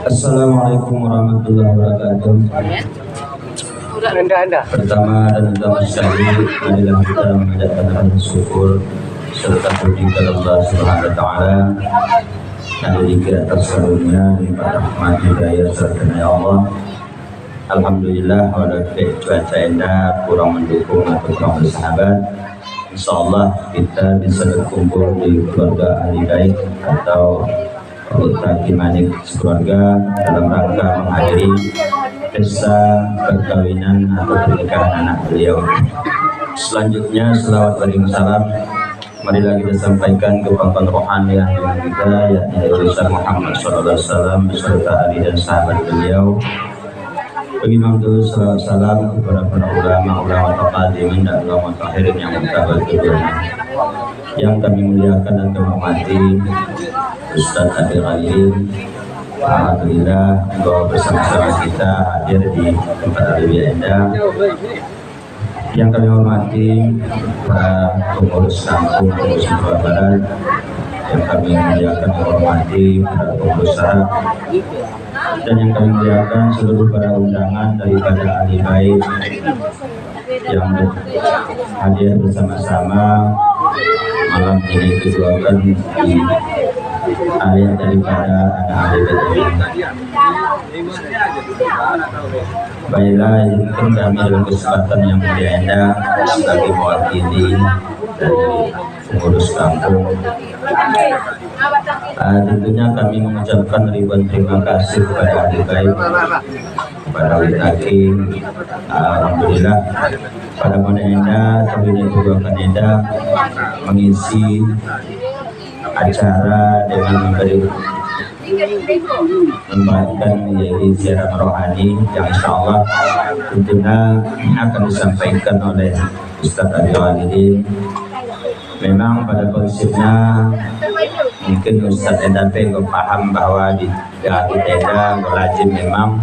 Assalamualaikum warahmatullahi wabarakatuh. Pertama dan utama sekali, marilah kita mengucapkan syukur serta puji kepada Allah Subhanahu wa taala yang diberikan atas karunia nikmat rahmat hidayah serta Allah. Alhamdulillah, walaupun cuaca indah kurang mendukung atau kurang bersahabat, insyaallah kita bisa berkumpul di keluarga ahli bait atau anggota Kimanik sekeluarga dalam rangka menghadiri pesta perkawinan atau pernikahan anak beliau. Selanjutnya selawat beriring salam marilah kita sampaikan ke papan rohani yang kita, yakni Rasul Muhammad SAW beserta ahli dan sahabat beliau. Bagi Mahdud salam kepada para ulama taqadimin dan ulama takhirin yang mutabar keduanya. Yang kami muliakan dan kehormati Ustaz Adil Alim, alhamdulillah bahwa bersama-sama kita hadir di tempat Aliyah Endah. Yang kami hormati para pengurus kampung, pengurus Jawa Barat. Yang kami muliakan dan hormati para pengurus Sarap. Dan yang kami muliakan seluruh para undangan daripada ahli bait yang hadir bersama-sama malam ini dikeluarkan di area daripada anak ahli bait ini. Baiklah, mungkin kami dalam kesempatan yang mulia Anda sebagai mewakili dari pengurus kampung. Tentunya kami mengucapkan ribuan terima kasih kepada ahli bait, kepada Witaking. Alhamdulillah pada mana Anda tentunya juga akan Anda mengisi acara dengan membagikan ziarah rohani yang insyaallah tentunya akan disampaikan oleh Ustaz Adil Alim. Memang pada konsepnya mungkin Ustaz Enda paham bahwa di Enda melajim memang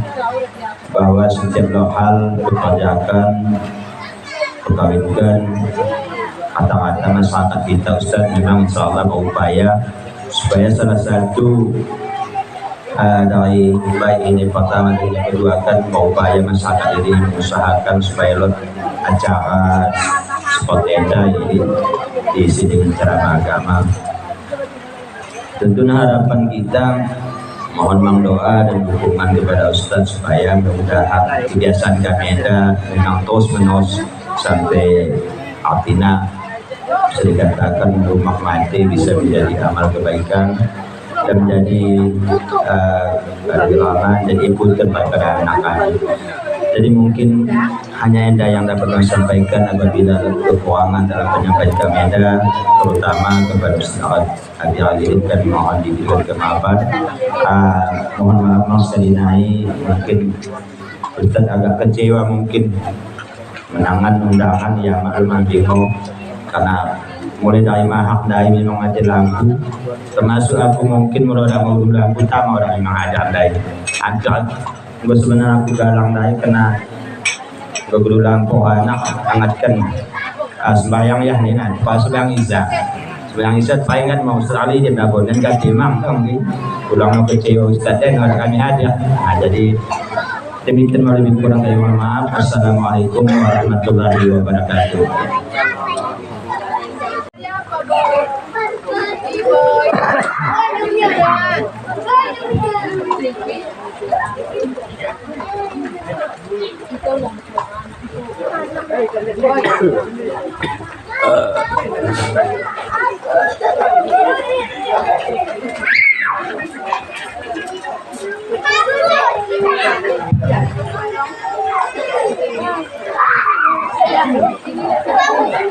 bahwa setiap hal pekerjakan perkawinkan kata-kata masyarakat kita Ustaz memang insyaallah berupaya supaya salah satu dari baik ini pertama dan yang kedua kan berupaya masyarakat ini mengusahakan supaya acara seperti Enda ini diisi dengan ceramah agama. Tentunya harapan kita mohon doa dan dukungan kepada Ustaz supaya mudah-mudahan kebiasaan kami Enda memang terus menerus sampai artinya bisa dikatakan rumah mati bisa menjadi amal kebaikan dan menjadi jadi input kepada anak kami. Jadi mungkin hanya Enda yang dapat menyampaikan apabila kekurangan dalam penyampaian kami Enda, terutama kepada Ustaz Adil Alim, kami mohon diberikan kemaafan. Mohon maaf selinai mungkin Ustaz agak kecewa mungkin menangan undangan yang maklum bingung karena mulai dari mahak dari memang mati lampu termasuk aku mungkin mulai dari mau lampu tak mau dari memang ada dari agak gue sebenarnya aku galang dari kena guru lampu anak hangatkan sembahyang ya nih nanti pas sembahyang Isa palingan mau sekali dia bangun dan ganti imam kan pulang ke kecewa Ustaz dan kami ada. Jadi demikian lebih kurang dari mohon maaf. Assalamualaikum warahmatullahi wabarakatuh.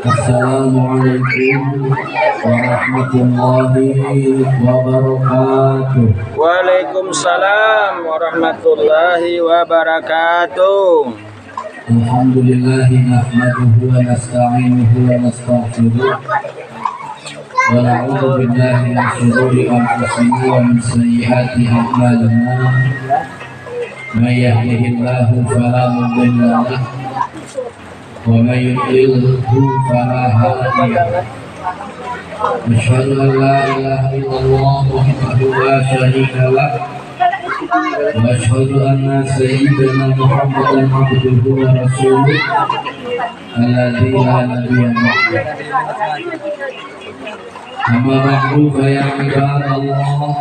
Assalamualaikum warahmatullahi wabarakatuh. Waalaikumsalam warahmatullahi wabarakatuh. Alhamdulillah nahmaduhu wa nasta'inuhu wa nastaghfiruh wa na'udzu billahi min shururi anfusina wa min sayyiati a'malina. May yahdihillahu fala mudilla lahu wa may yudlilhu fala hadiya lahu. Asyhadu an la ilaha illallah wahdahu la syarika lahu وأشهد أن سيدنا محمدا عبده ورسوله الذي لا نبي بعده. أما بعد فيا عباد الله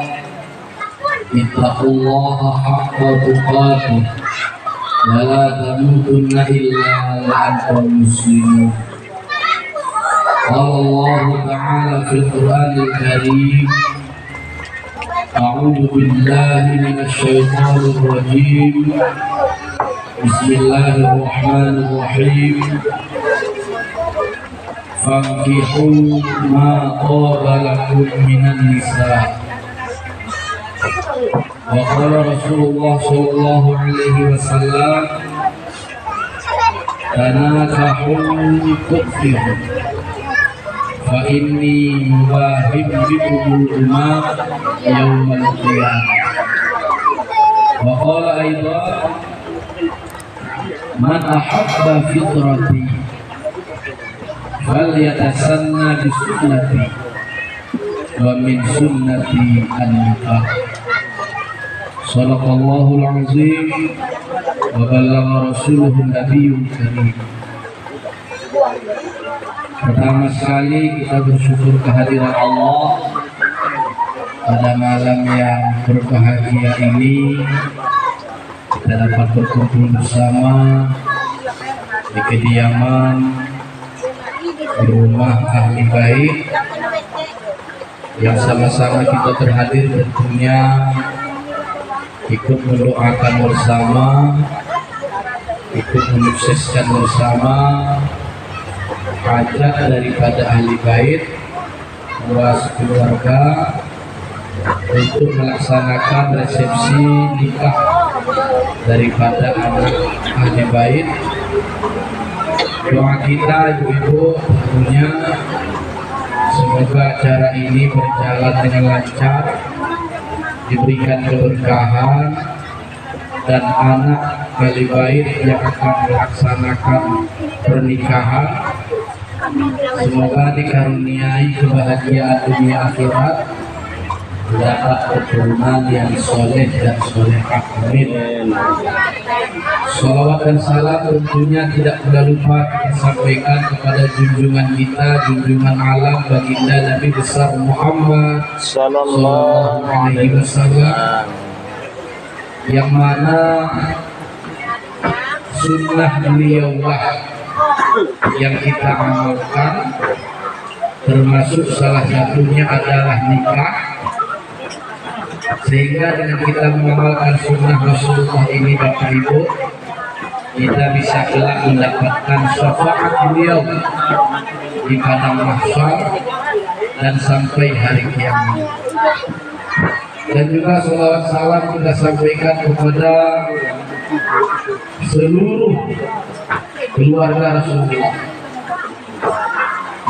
اتقوا الله حق تقاته ولا تموتن إلا وأنتم مسلمون. قال الله تعالى في القرآن الكريم: أعوذ بالله من الشيطان الرجيم. بسم الله الرحمن الرحيم. فانكحوا ما طاب لكم من النساء. وقال رسول الله صلى الله عليه وسلم: تناكحوا تفلحوا فإني مباهم بكم الأمم يوم القيامة. وقال أيضا: من أحب فطرتي فليتسنى بسنتي ومن سنتي النكاح. صدق الله العظيم وبلغ رسوله النبي الكريم. Pertama sekali kita bersyukur kehadiran Allah pada malam yang berbahagia ini. Kita dapat berkumpul bersama di kediaman, di rumah ahli bait yang sama-sama kita terhadir tentunya ikut mendoakan bersama, ikut menyukseskan bersama hajat daripada ahli bait luas keluarga untuk melaksanakan resepsi nikah daripada anak ahli bait. Doa kita ibu-ibu tentunya semoga acara ini berjalan dengan lancar, diberikan keberkahan, dan anak ahli bait yang akan melaksanakan pernikahan semoga dikaruniai kebahagiaan dunia akhirat, mendapat keturunan yang soleh dan solehah. Amin. Salawat dan salam tentunya tidak pernah lupa kita sampaikan kepada junjungan kita, junjungan alam baginda Nabi besar Muhammad Sallallahu Alaihi Wasallam, yang mana sunnah beliaulah yang kita amalkan, termasuk salah satunya adalah nikah. Sehingga dengan kita mengamalkan sunnah Rasulullah ini, Bapak Ibu, kita bisa kelak mendapatkan syafaat beliau di padang mahsyar dan sampai hari kiamat. Dan juga salawat salam kita sampaikan kepada seluruh keluarga Rasulullah,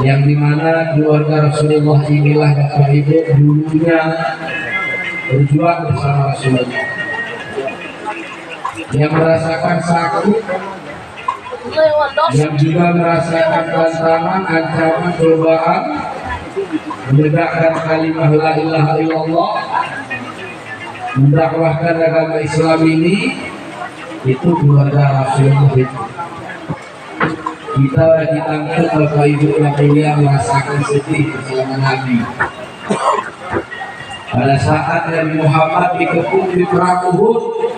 yang dimana keluarga Rasulullah inilah Bapak Ibu dulunya berjuang bersama Rasulullah, yang merasakan sakit, yang juga merasakan tantangan, ancaman, cobaan menegakkan kalimat la ilaha illallah, mendakwahkan agama Islam ini. Itu keluarga Rasulullah itu. Kita ditangkap Bapak Ibu yang mulia merasakan sedih bersama Nabi. Pada saat Nabi Muhammad dikepung di perang Uhud,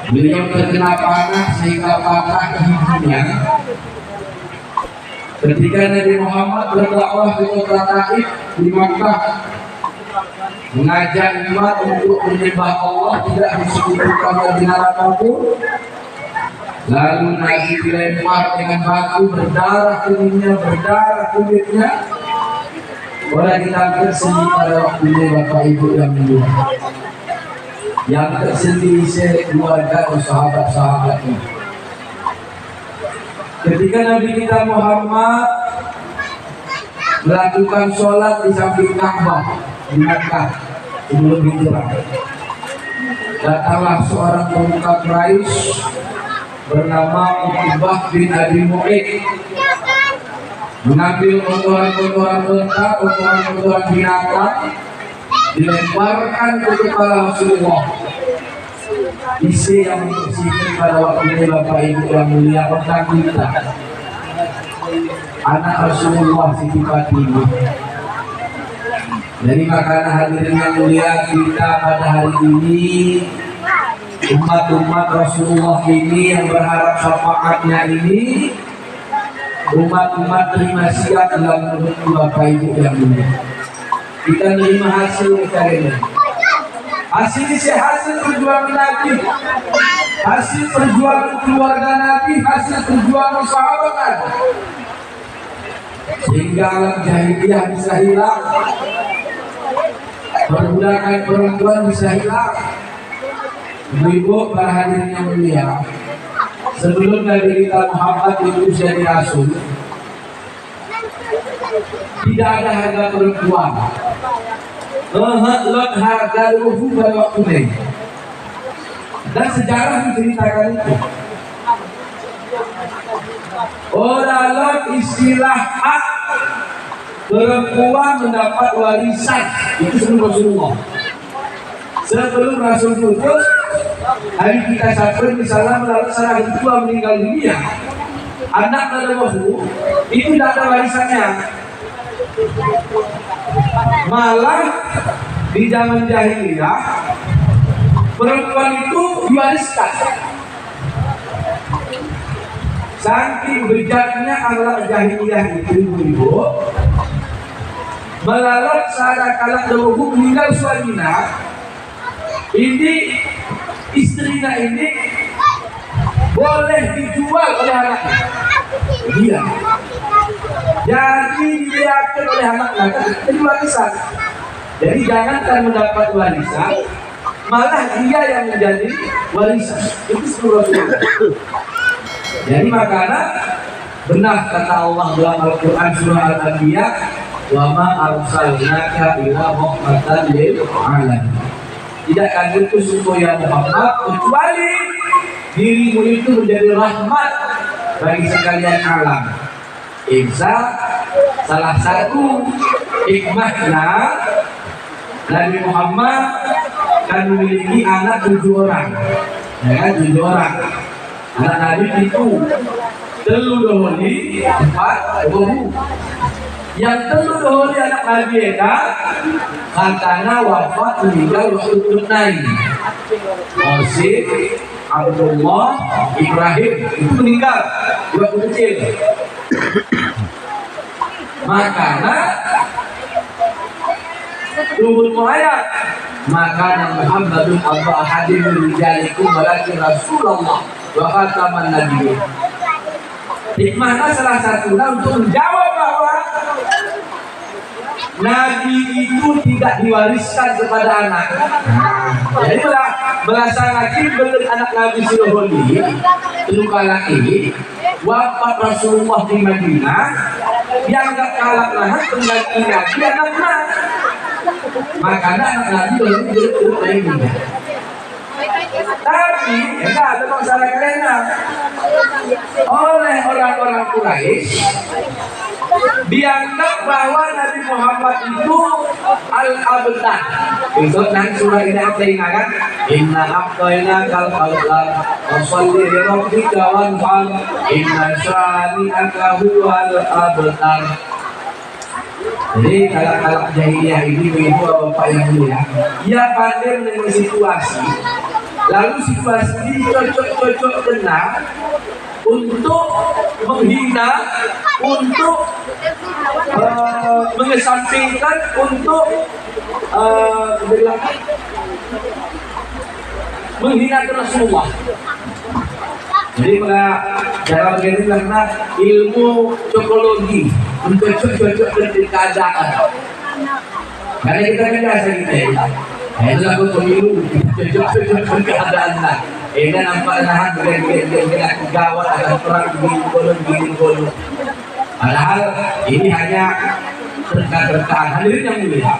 beliau terkena panah sehingga patah giginya. Ketika Nabi Muhammad berdakwah di kota Taif di Makkah, mengajak umat untuk menyembah Allah, tidak disekutukan dengan apapun, lalu Nabi dilempar dengan batu, berdarah kuningnya, berdarah kulitnya. Boleh kita tersendi pada waktunya Bapak Ibu yang mulia, yang tersendi keluarga dan sahabat-sahabatnya. Ketika Nabi kita Muhammad melakukan sholat di samping Ka'bah di Makkah sebelum hijrah, datanglah seorang pemuka Quraisy bernama Uqbah bin Abi Mu'ayth, mengambil kotoran-kotoran unta, kotoran-kotoran binatang, dilemparkan ke kepala Rasulullah. Isi yang membersihkan pada waktu ini Bapak Ibu yang mulia tentang kita anak Rasulullah Siti Fatimah. Jadi makanya hadirin yang mulia, kita pada hari ini umat-umat Rasulullah ini yang berharap syafaatnya ini, umat-umat terima siap dalam menurut Bapak Ibu yang mulia. Kita menerima hasil karya. Hasil perjuangan Nabi, hasil perjuangan keluarga Nabi, hasil perjuangan sahabat Nabi, sehingga alam jahiliyah bisa hilang, perbudakan perempuan bisa hilang. Ibu-ibu para hadirin yang mulia, sebelum Nabi kita Muhammad itu jadi Rasul, tidak ada harga perempuan. Lot harga luhu pada waktu ini, dan sejarah menceritakan itu. Lot istilah hak perempuan mendapat warisan itu sebelum Rasulullah. Sebelum Rasul putus, hari kita sampai misalnya melalui salah tua meninggal dunia, anak dari Rasul itu tidak ada warisannya. Malah di zaman jahiliyah perempuan itu diwariskan. Saking bejaknya akhlak jahiliyah itu ibu, melalui saat kalak dahulu meninggal suaminya, ini istrinya ini boleh dijual oleh anaknya. Dia jadi dilihatkan oleh anak-anak itu warisan. Jadi jangankan mendapat warisan, malah dia yang menjadi warisan. Itu seluruh Rasulullah. Jadi makanya benar kata Allah dalam Al-Quran surah Al-Anbiya, wa ma arsalnaka illa rahmatan lil alamin. Tidak akan diutus ya Muhammad kecuali dirimu itu menjadi rahmat bagi sekalian alam. Insya salah satu hikmahnya Nabi Muhammad kan memiliki anak 7 orang, ya kan 7 orang. Anak Nabi itu telu doholi 4 dohu. Yang telu doholi anak Nabi itu katanya wafat meninggal waktu tunai. Osip, Abdullah, Ibrahim itu meninggal waktu kecil. Makanya turun ayat, maka Muhammadun abba hadirul rijalikum walakin Rasulullah wa khataman nabiyyin. Hikmahnya salah satunya untuk menjawab bahwa Nabi itu tidak diwariskan kepada anak. Jadi melaksanakan belum anak Nabi Sulhuli luka laki wafat Rasulullah di Madinah, yang gak kalah nahan pengganti Nabi anaknya. Makanya anak Nabi belum jadi. Tapi enggak ada masalah karena oleh orang-orang Quraisy dianggap bahwa Nabi Muhammad itu al-abtar. Itu nanti surah ini apa ingat? Inna aqaina kal qawlan wasalli li rabbika wanhar inna syani'aka huwal abtar. Jadi kalak-kalak jahiliyah ini begitu Bapak yang mulia, ia pandai dengan situasi, lalu situasi ini cocok-cocok kena untuk menghina, untuk mengesampingkan, untuk menghina Rasulullah. Jadi pada cara begini karena ilmu psikologi untuk cocok-cocok dengan keadaan. Karena kita kan biasa kita ya. Itu aku pemilu cocok-cocok dengan keadaan lah. Ini nampak nahan dengan gawat akan perang begini golong. Padahal ini hanya terka-terkaan. Hadirin yang mulia.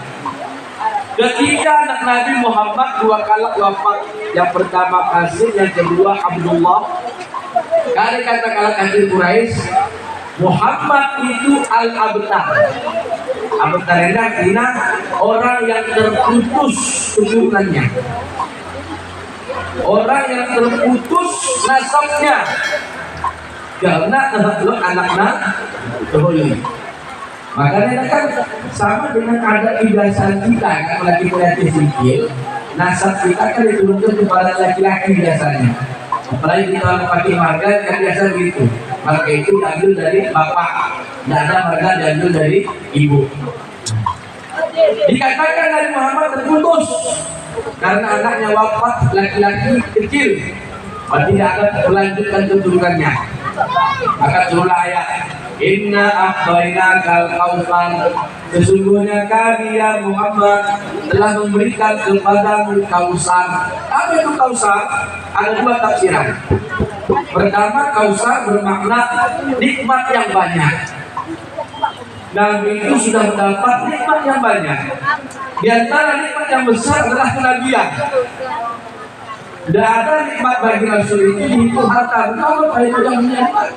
Ketika anak Nabi Muhammad 2 kali wafat, yang pertama Qasim, yang kedua Abdullah. Kali kata-kata kafir Quraisy, Muhammad itu al-abtar. Abad karendak dina orang yang terputus keturunannya, orang yang terputus nasabnya karena anaknya terhuli. Makanya kan sama dengan ada kebiasaan kita kan, laki-laki sedikit nasab kita kan diturunkan kepada laki-laki biasanya. Apalagi kita pakai marga kan biasa begitu. Marga itu diambil dari bapak, tidak ada marga diambil dari ibu. Dikatakan Nabi Muhammad terputus karena anaknya wafat laki-laki kecil, tidak akan melanjutkan keturunannya. Maka turunlah ayat, Inna a'tainakal kautsar, sesungguhnya kami ya Muhammad telah memberikan kepadamu kausar. Apa itu kausar? Ada dua tafsiran. Pertama, kausar bermakna nikmat yang banyak. Nabi itu sudah mendapat nikmat yang banyak. Di antara nikmat yang besar adalah kenabian. Tidak ada nikmat bagi Rasul itu harta. Kalau itu yang nikmat,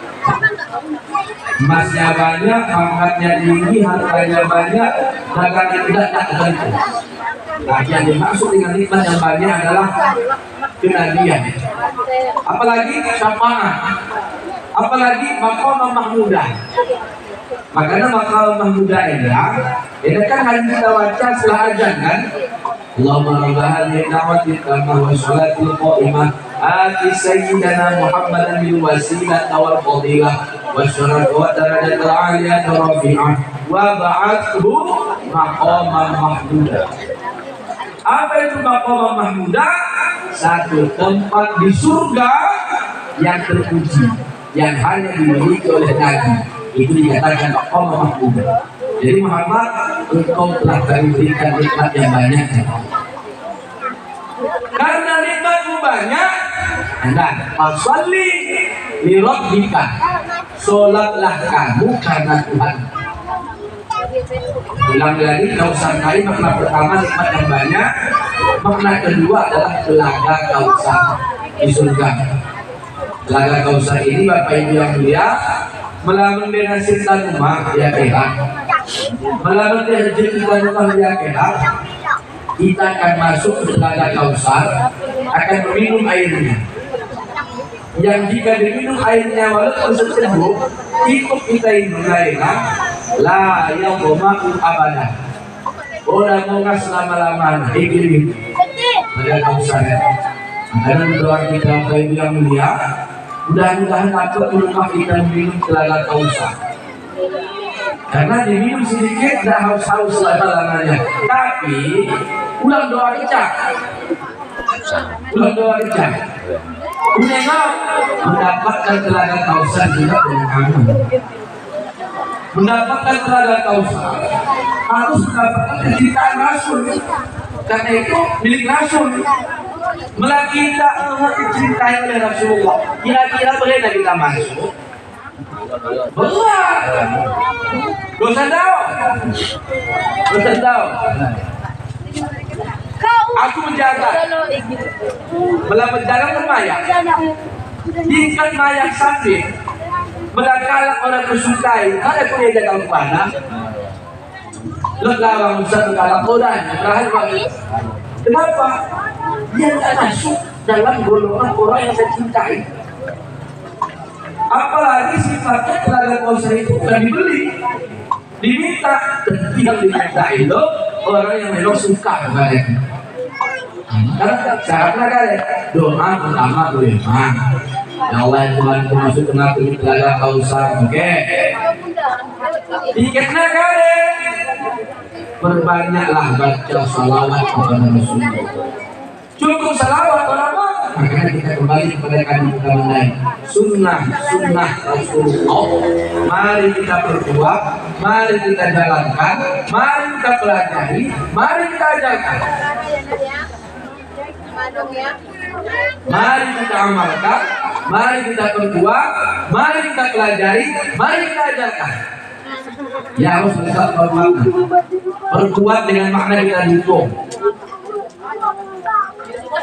emasnya banyak, pangkatnya tinggi, hartanya banyak, dagangnya tidak tertentu. Nah, yang dimaksud dengan nikmat yang banyak adalah kenabian. Apalagi syafaat, apalagi maqam mahmudah. Makanya maqam mahmudah ini kan harus kita baca setelah azan kan. Allahumma rabb hadhihi da'wati tammah wa sholatil qa'imah ati sayyidina Muhammadan bil wasilah wal fadilah wa syaraf wa darajatul 'aliyah rafi'ah wa ba'athu maqaman mahmudah. Apa itu maqam mahmudah? Satu tempat di surga yang terpuji, yang hanya dimiliki oleh Nabi. Itu dikatakan maqam mahmudah. Jadi Muhammad, engkau telah kami berikan nikmat yang banyak. Karena nikmatmu banyak, dan fasalli li rabbika, sholatlah kamu karena Tuhan. Ulang lagi, kausar kali makna pertama nikmat yang banyak, makna kedua adalah telaga kausar di surga. Telaga kausar ini Bapak Ibu yang mulia, melamun benasirkan rumah di akhirat, melamun benasirkan rumah di akhirat, kita akan masuk ke telaga kausar, akan meminum airnya. Yang jika diminum airnya walaupun seteguh, cukup kita minum airnya, la yaqma'u abadah. Orang mau selama-lamanya, iklim telaga kausar. Karena doa kita Bapak Ibu yang mulia, mudah-mudahan dapat rumah kita minum telaga kausar. Karena diminum sedikit tidak haus-haus selama-lamanya. Tapi ulang doa kecak. Ulang doa kecak. Menengok mendapatkan telaga kausar juga dengan aman. Mendapatkan telaga kausar harus mendapatkan kecintaan Rasul. Karena itu milik Rasul. Malah kita dicintai oleh Rasulullah. Kira-kira boleh kita masuk? Boleh. Dosa tahu. Dosa tahu. Aku menjaga. Malah menjaga mayat. Tingkat mayat sampai melakalah orang kesukai. Ada pun dia jaga panah. Lekawang usah kalah orang. Kenapa? Dia tidak masuk dalam golongan orang yang saya cintai. Apalagi sifatnya telaga kausar itu bukan dibeli, diminta. Yang diminta itu orang yang memang suka kepadanya. Karena syaratnya kan doa pertama doa. Ya Allah Tuhan, aku masuk ke telaga kausar. Oke. Tiketnya kali. Berbanyaklah baca salawat kepada Rasulullah. Cukup salawat apa? Makanya kita kembali kepada kandungan lain. Sunnah Rasulullah. Mari kita berbuat, mari kita jalankan, mari kita pelajari, mari kita ajarkan. Mari kita amalkan, mari kita berbuat, mari kita pelajari, mari kita ajarkan. Ya harus bisa berbuat dengan makna kita dukung.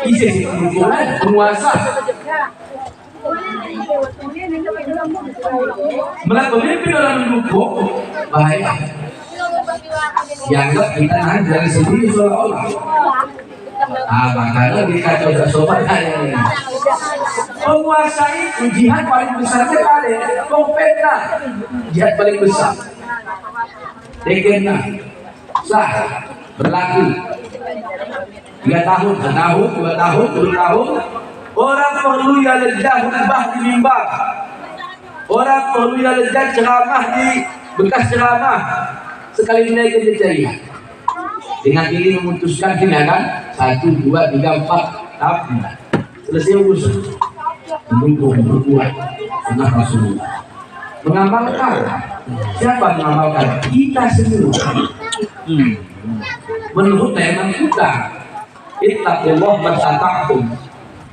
Isi dukungan penguasa. Melihat pemimpin dalam mendukung bahaya. Dianggap kita ngajar sendiri seolah-olah. Makanya kita coba sobat kalian. Menguasai jihad paling besar kalian. Kompetna jihad paling besar. Tekenna sah berlaku 3 tahun, 2 tahun. Orang perlu ya lejah khutbah di mimbar. Orang perlu ya lejah ceramah di bekas ceramah. Sekali menaikkan jejak dengan ini memutuskan tindakan 1, 2, 3, 4 tapi selesai urusan mendukung berbuat sunnah Rasulullah mengamalkan. Siapa mengamalkan? Kita semua. Menurut tema kita ittaqullah mastata'tum,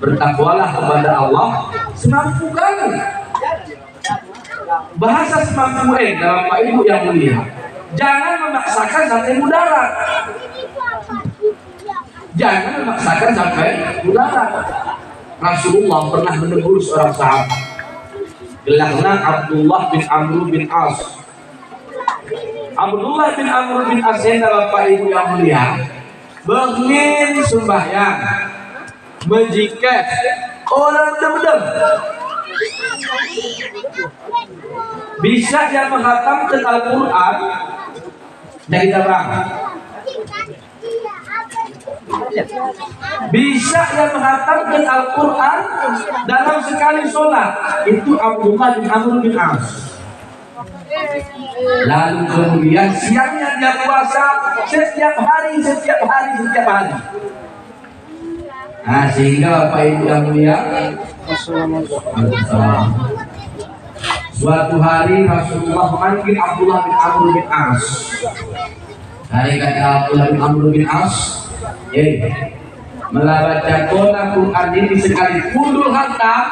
bertakwalah kepada Allah semampu kamu. Bahasa semampu dalam Pak Ibu yang mulia, jangan memaksakan sampai mudarat. Jangan memaksakan sampai mudarat. Rasulullah pernah menegur seorang sahabat, gelarnya Abdullah bin Amr bin As. Abdullah bin Amr bin As dalam Pak Ibu yang mulia bermin sembahyang menjikat orang dem-dem. Bisa dia menghatamkan Al-Quran dari Tabang. Bisa dia menghatamkan Al-Quran dalam sekali sholat. Itu Abdullah bin Amr bin As. Lalu kemudian siangnya dia puasa setiap hari. Nah, sehingga Bapak Ibu yang mulia, suatu hari Rasulullah memanggil Abdullah bin Amr bin As. Hari kata Abdullah bin Amr bin As, membaca Quran ini sekali kudul hantam.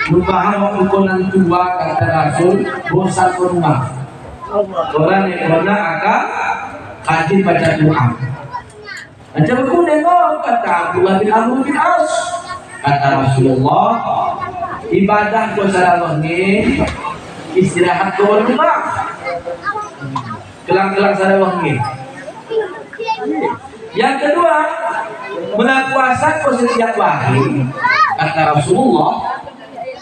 Lupahan waktu konan tua kata Rasul bosan rumah. Orang yang pernah akan kaji baca Quran. Macam aku nengok kata Abdullah bin Amr bin As. Kata Rasulullah, ibadah puasa wangi, istirahat ke rumah. Kelang-kelang sada wangi. Yang kedua, puasa setiap hari. Kata Rasulullah,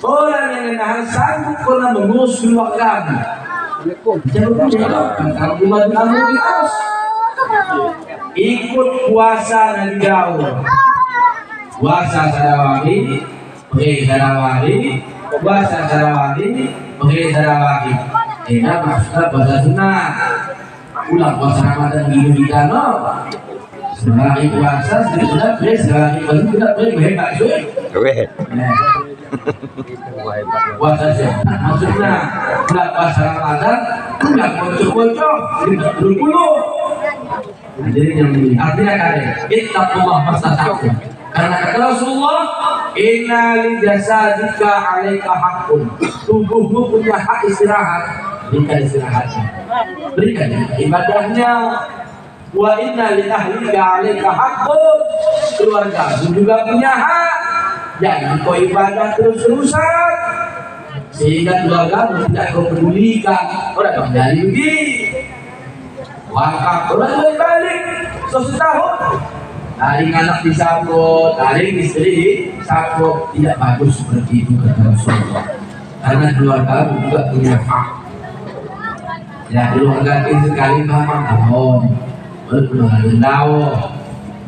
orang yang menahan sanggup pernah mengurus keluarga. Abdullah bin Amr bin As ikut puasa dari jauh. Puasa sarawari, pergi sarawari, puasa sarawari, pergi sarawari. Ini maksudnya puasa sunat. Ulang puasa Ramadan di kita no. Sehari puasa, sedikit pergi, sehari puasa tidak pergi, hebat cuy. Puasa sunat maksudnya ulang puasa Ramadan, ulang bocor-bocor, tidak berpuluh. Jadi yang ini artinya kalian ittaqullah mastata'tum. Karena kata Rasulullah, inna li jasadika 'alaika haqqun. Tubuhmu punya hak istirahat, berikan istirahatnya. Berikan ibadahnya. Wa inna li ahlika 'alaika haqqun. Keluargamu juga punya hak. Jangan kau ibadah terus-terusan sehingga keluargamu tidak kau pedulikan. Orang dari begini. Wakaf orang balik setahun. Tarik anak disabot, tarik istri sabot, tidak bagus seperti itu kata Rasulullah. Karena keluarga juga punya hak. Ya keluarga itu sekali mama tahun, keluarga tahu,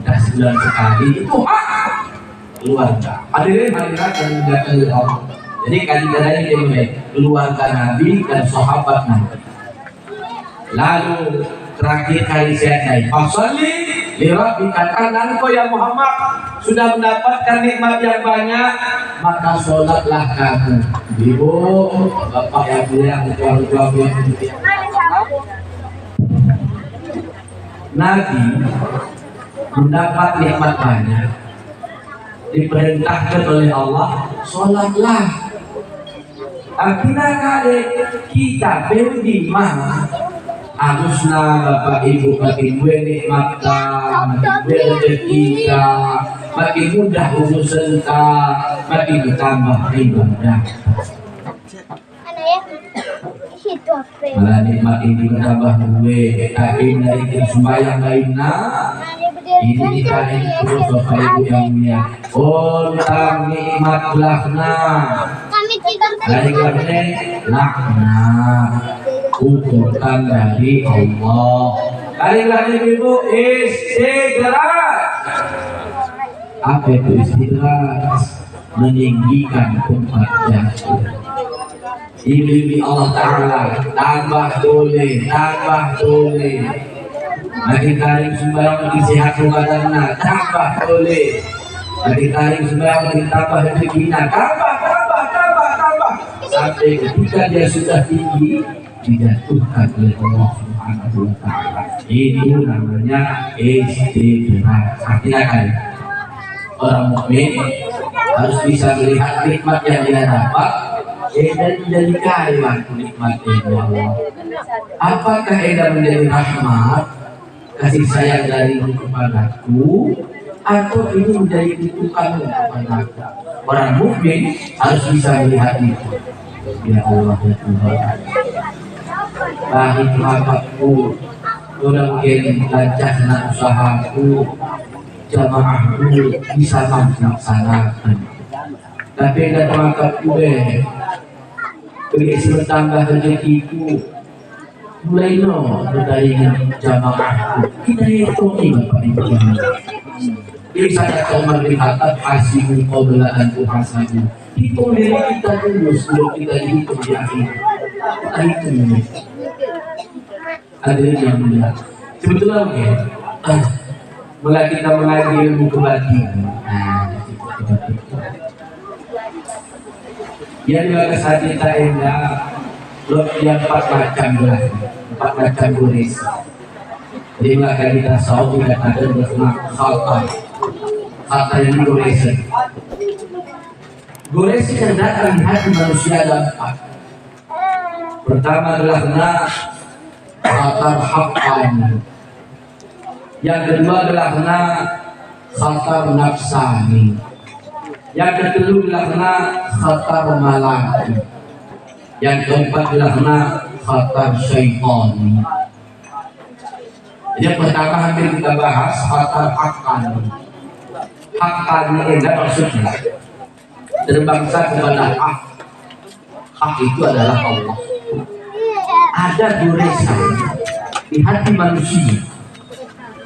dah sebulan sekali itu hak keluarga. Hadirin hadirat dan menjaga Allah. Jadi kali-kali dia mulai keluarga Nabi dan sahabat Nabi. Lalu terakhir kali saya naik Fasalli lirabbika, karena engkau ya Muhammad sudah mendapatkan nikmat yang banyak, maka sholatlah kamu. Ibu, bapak yang bilang, tua-tua Nabi mendapat nikmat banyak, diperintahkan oleh Allah, sholatlah. Artinya kali kita beri mana haruslah Bapak Ibu makin gue nikmatkan, makin gue rezeki kita, makin mudah urusan kita, makin bertambah ibadah. malah nikmat ini bertambah gue tapi dari sembahyang lainnya ini kita ini terus Bapak Ibu yang mulia tentang nikmat laknat dari laknat laknat kutukan dari Allah dari laknat itu istidrak. Apa itu istidrak? Meninggikan tempat jatuh. Ini Allah Ta'ala tambah boleh lagi tarik sembarang lagi sehat badannya tambah boleh lagi tarik sembarang lagi tambah rezekinya tambah sampai ketika dia sudah tinggi dijatuhkan oleh Allah Subhanahu wa Ta'ala. Itu namanya istidrak. Artinya kan orang mukmin harus bisa melihat nikmat yang dia dapat dan menjadi kaya nikmat dari Allah. Apakah enda menjadi rahmat kasih sayang dari kepadaku atau ini menjadi kutukan kepadaku? Orang mukmin harus bisa melihat itu. Ya Allah ya Tuhan, baik apapun mungkin lancarnya usahaku jamaahku bisa melaksanakan, tapi ada terangkat gue berisi bertambah rezekiku mulai dari jamaahku kita hitung nih Bapak Ibu. Ini saya Umar bin Khattab asimu qoblaan tuhasabu. Hitung diri kita dulu sebelum kita hitung di akhir. Kita hitung dulu. Ada yang mulia. Sebetulnya mungkin mulai kita mengaji ilmu kebatinan. Yang dibagas hati kita endah yang 4 macam goris. Jadi maka kita sahur tidak ada bersama kata ini goresi. Goresi yang datang di hati manusia ada 4. Pertama adalah khatar haqqani. Yang kedua adalah khatar nafsani. Yang ketiga adalah khatar malaki. Yang keempat adalah khatar syaitani. Yang pertama hampir kita bahas khatar haqqani. Haqqani ini maksudnya terbangsa kepada hak itu adalah Allah. Ada goresan di hati manusia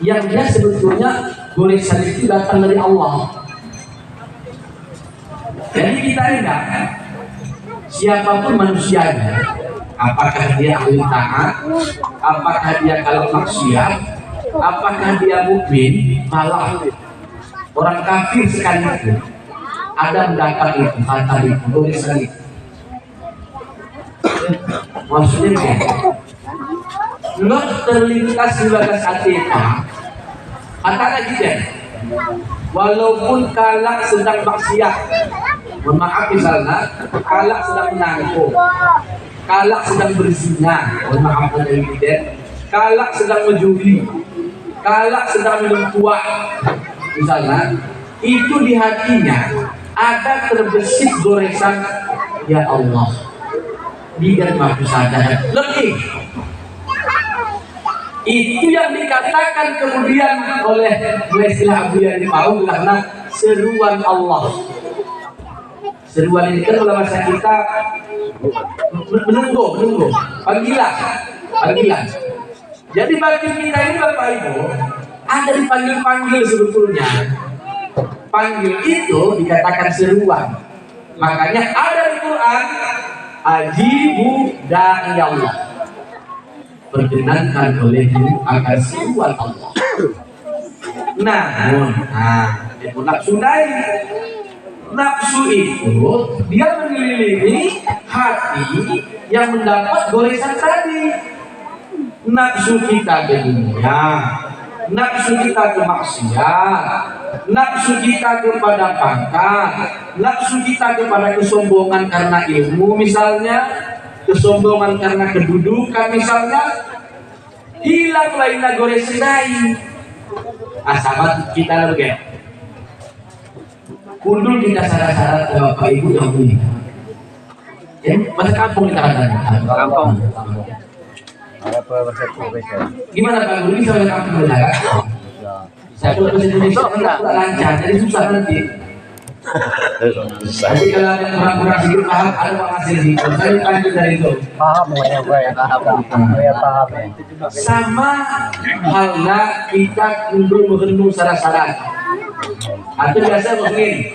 yang dia sebetulnya goresan itu datang dari Allah. Jadi kita ingat siapapun manusianya, apakah dia ahli taat, apakah dia kalau maksiat, apakah dia mukmin, malah orang kafir sekalipun ada mendapat itu, kata itu, goresan itu. Maksudnya Lot terlintas di bagas hatinya. Kata lagi deh, walaupun kalak sedang maksiat, maaf misalnya, kalak sedang menangkap, kalak sedang berzina, maaf kalak sedang menjudi, kalak sedang minum tua, misalnya, itu di hatinya ada terbesit goresan, ya Allah, biar mampu sadar lebih. Itu yang dikatakan kemudian oleh istilah Abu Yani Pau karena seruan Allah. Seruan ini kan dalam bahasa kita menunggu, panggilan. Jadi bagi kita ini Bapak Ibu ada dipanggil sebetulnya. Panggil itu dikatakan seruan. Makanya ada di Quran ajibu da'i Allah. Perkenankan olehmu akan seruan Allah. Namun, nafsu itu dia mengelilingi hati yang mendapat goresan tadi. Nafsu kita ke dunia, nafsu kita ke maksiat, nafsu kita kepada pangkat, nafsu kita kepada kesombongan karena ilmu misalnya, kesombongan karena kedudukan misalnya, hilang lainnya goresan lain. Sahabat kita lagi kundul kita syarat-syarat Bapak Ibu yang mulia. Ya, masa kampung kita katakan. Kampung. Gimana Pak Guru bisa bahasa kampung kita kan? Satu bahasa Indonesia enggak lancar, jadi susah nanti. Tapi kalau ada yang kurang sedikit paham, ada penghasil di itu. Saya lanjut dari itu. Paham ya, paham. Sama halnya kita menghubung syarat-syarat. Atau biasa begini.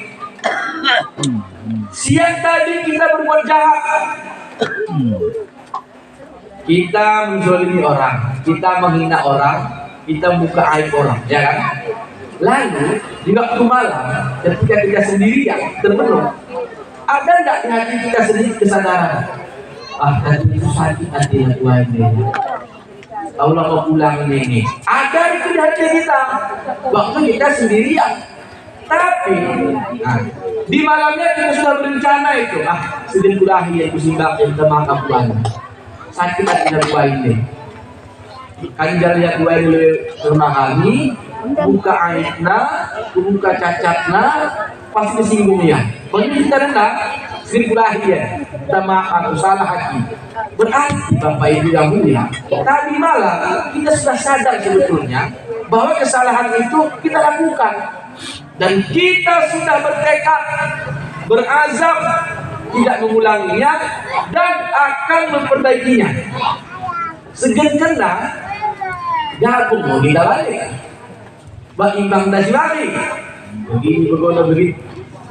Siang tadi kita berbuat jahat. Kita menzalimi orang, kita menghina orang, kita buka aib orang, ya kan? Lalu di waktu malam, ketika kita sendirian termenung, ada enggak di hati kita sendiri kesadaran? Ah, tadi itu sakit hati yang tua ini. Allah mau pulang ini. Ada itu di hati kita. Waktu kita sendirian. Tapi di malamnya kita sudah berencana itu. Sedih kulahi yang kusimbak yang temaka pulang. Sakit hati yang tua ini. Kanjal yang tua ini rumah kami. Buka aibna, buka cacatna, pasti kesinggungnya. Begitu kita rendah, sirkulahi ya, kita maaf, salah hati. Berarti Bapak Ibu yang mulia, tadi malam kita sudah sadar sebetulnya bahwa kesalahan itu kita lakukan dan kita sudah bertekad, berazam tidak mengulanginya dan akan memperbaikinya. Segenggana, jagung mau kita balik. Imbang dasi lagi begini begono begitu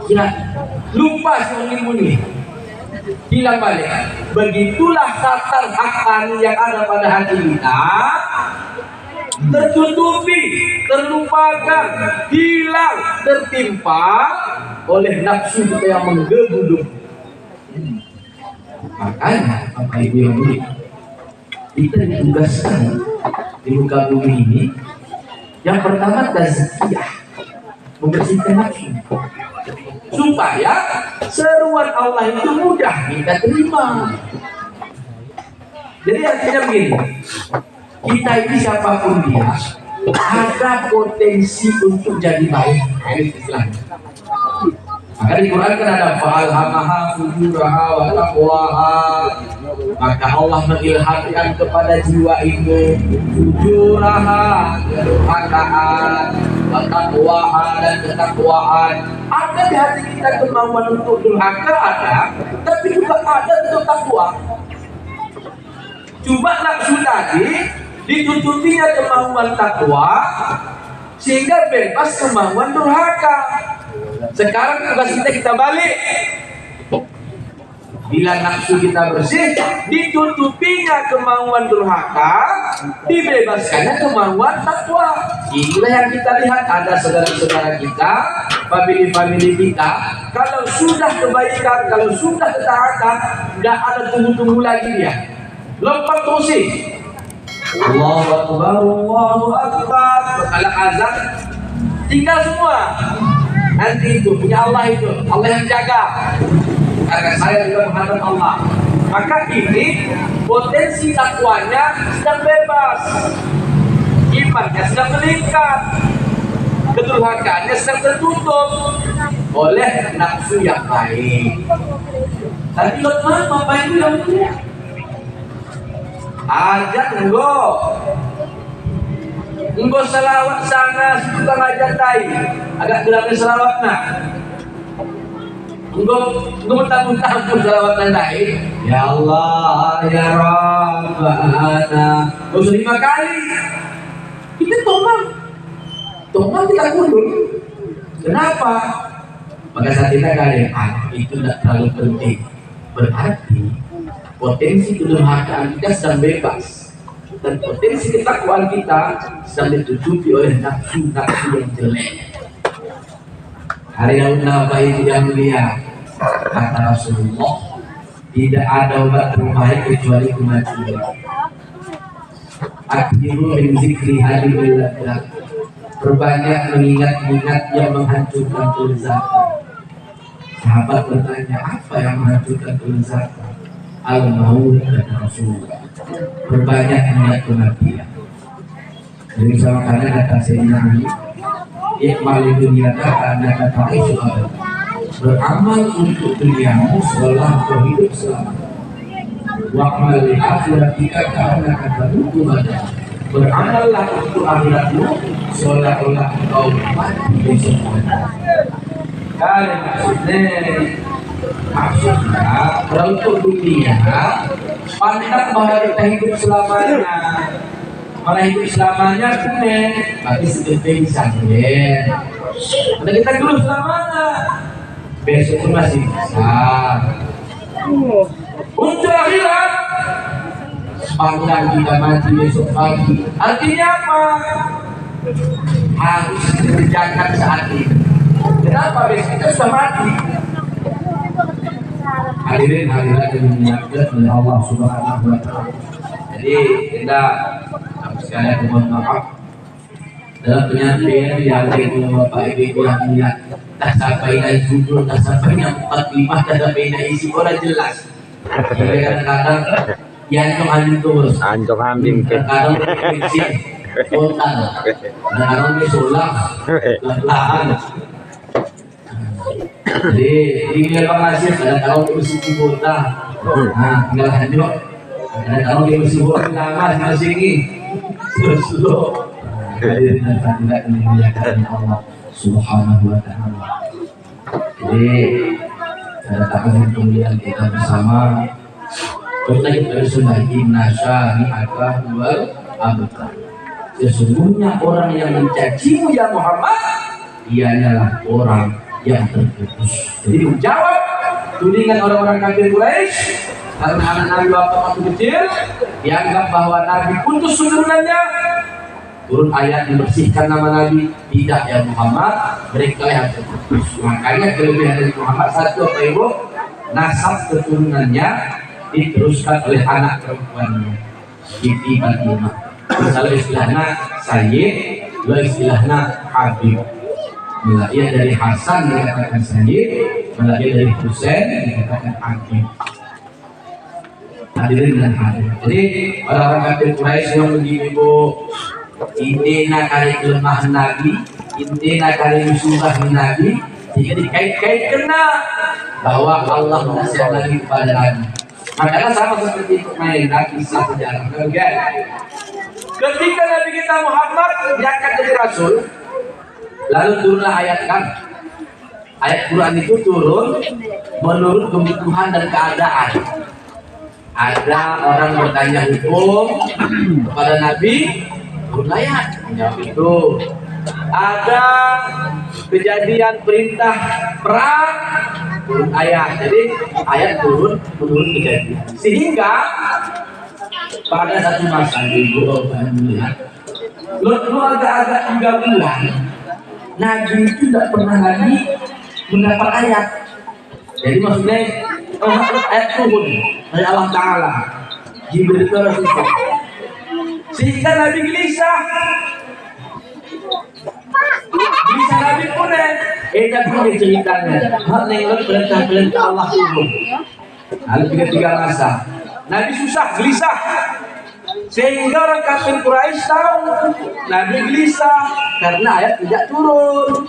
kira lupa ilmu ini hilang balik. Begitulah tatar akan yang ada pada hati kita tertutupi, terlupakan, hilang, tertimpa oleh nafsu kita yang menggebu-gebu. Makanya Bapak Ibu yang mulia, kita ditugaskan di muka bumi ini. Yang pertama tazkiyah, membersihkan nafsu supaya seruan Allah itu mudah kita terima. Jadi artinya begini, kita ini siapapun dia ada potensi untuk jadi baik. Islam. Maka di Quran kan ada fa'alhamaha fujuraha wa taqwaha. Maka Allah mengilhamkan kepada jiwa itu fujuraha, kedurhakaan, wa taqwaha, dan ketakwaan. Ada di hati kita kemauan untuk durhaka ada, tapi juga ada untuk takwa. Cuma nafsu tadi ditutupinya kemauan takwa sehingga bebas kemauan durhaka. Sekarang tugas kita balik. Bila nafsu kita bersih, ditutupinya kemauan durhaka, dibebaskannya kemauan takwa. Inilah yang kita lihat ada saudara-saudara kita, famili-famili kita. Kalau sudah kebaikan, kalau sudah ketaatan, nggak ada tunggu-tunggu lagi dia. Lompat terus sih. Allahu Akbar, Allahu Akbar. Kalau azan, tinggal semua. Nanti itu punya Allah itu, Allah yang jaga. Karena saya juga menghadap Allah. Maka ini potensi takwanya sedang bebas, imannya sedang meningkat, kedurhakaannya sedang tertutup oleh nafsu yang baik. Tapi Lukman Bapak Ibu yang mulia, ajak enggo selawat sana suka ngajak tai agak gelapnya selawat nak enggo mentang-mentang selawat tai ya Allah ya Rabbana 5 kali kita tombol kita kundur. Kenapa? Maka saat kita kali itu tidak terlalu penting, berarti potensi kedurhakaan kita sedang bebas dan potensi ketakwaan kita sedang ditutupi oleh nafsu-nafsu yang jelek. Hari Bapak Ibu yang mulia, kata Rasulullah, tidak ada obat terbaik kecuali kemajuan. Akhiru min zikri hadil ladah, perbanyak mengingat-ingat yang menghancurkan kelezatan. Sahabat bertanya, apa yang menghancurkan kelezatan? Al-maut, kata Rasulullah, berbanyak mengingat kematian. Jadi sama karena kata Sayyidina Ali, ikmal dunia kata anda kata isu abad. beramal untuk duniamu seolah kau hidup selamanya. Wa'mal li akhiratika karena akan berubah. Beramallah untuk akhiratmu seolah-olah kau mati besok hari. Kalau maksudnya kalau untuk dunia pandang bahwa kita hidup selamanya, malah hidup selamanya kuning berarti seperti sakit. Karena kita dulu selamanya besok pun masih bisa. Untuk akhirat pandang kita mati besok pagi artinya apa? Harus dikerjakan saat ini. Kenapa? Besok kita sudah mati. Hadirin hadirat yang dimuliakan oleh Allah Subhanahu wa Ta'ala. Jadi kita sekalian mohon maaf dalam penyampaian yang dari Bapak Ibu yang mulia, tak sampai dari judul, tak sampai 45, tak sampai dari isi orang jelas. Jadi kadang-kadang yang anjing terus, Anjong ambing ke. kadang friksi, spontan, kadang misullah, lahan. Jadi tinggal pengasih kadang-kadang mesti kota, nah tinggal lanjut, kadang-kadang mesti kota lama tinggal sini, slow. Hadirin dan hadirat yang dimuliakan Allah Subhanahu wa Ta'ala. Jadi pada tahun kemuliaan kita bersama kita sudah innasya ni'aka wal abtar. Sesungguhnya orang yang mencacimu ya Muhammad, dia adalah orang yang terputus. Jadi menjawab tudingan orang-orang kafir Quraisy karena anak Nabi waktu kecil dianggap bahwa Nabi putus keturunannya. Turun ayat membersihkan nama Nabi, tidak ya Muhammad, mereka yang terputus. Makanya kelebihan dari Muhammad satu apa ibu? Nasab keturunannya diteruskan oleh anak perempuannya, Siti Fatimah. Misalnya istilahnya Sayyid, lo istilahnya Habib. Ia dari Hasan dikatakan Sayyid, ia dari Husain dikatakan Habib. Hadirin dan hadirin. Jadi orang-orang kafir Quraisy yang begini bu, intinya kali kelemahan Nabi, intinya kali musibah Nabi, jadi dikait-kait kena bahwa Allah menasihat Nabi kepada Nabi. Makanya sama seperti itu main kisah sejarah. Ketika Nabi kita Muhammad diangkat jadi Rasul, lalu turunlah ayat kan. Ayat Quran itu turun menurut kebutuhan dan keadaan. Ada orang bertanya hukum kepada Nabi, turun ayat. Jawab itu. Ada kejadian perintah perang, turun ayat. Jadi ayat turun menurut kejadian. Sehingga pada satu masa di agak-agak 3 bulan, Nabi itu tidak pernah lagi mendapat ayat. Jadi maksudnya ayat turun dari Allah Ta'ala Jibril ke Rasulullah, sehingga Nabi gelisah. Nabi pun edan pun ceritanya hal yang perintah Allah turun. Lalu 3 masa Nabi susah, gelisah, sehingga orang kafir Quraisy tahu Nabi gelisah karena ayat tidak turun.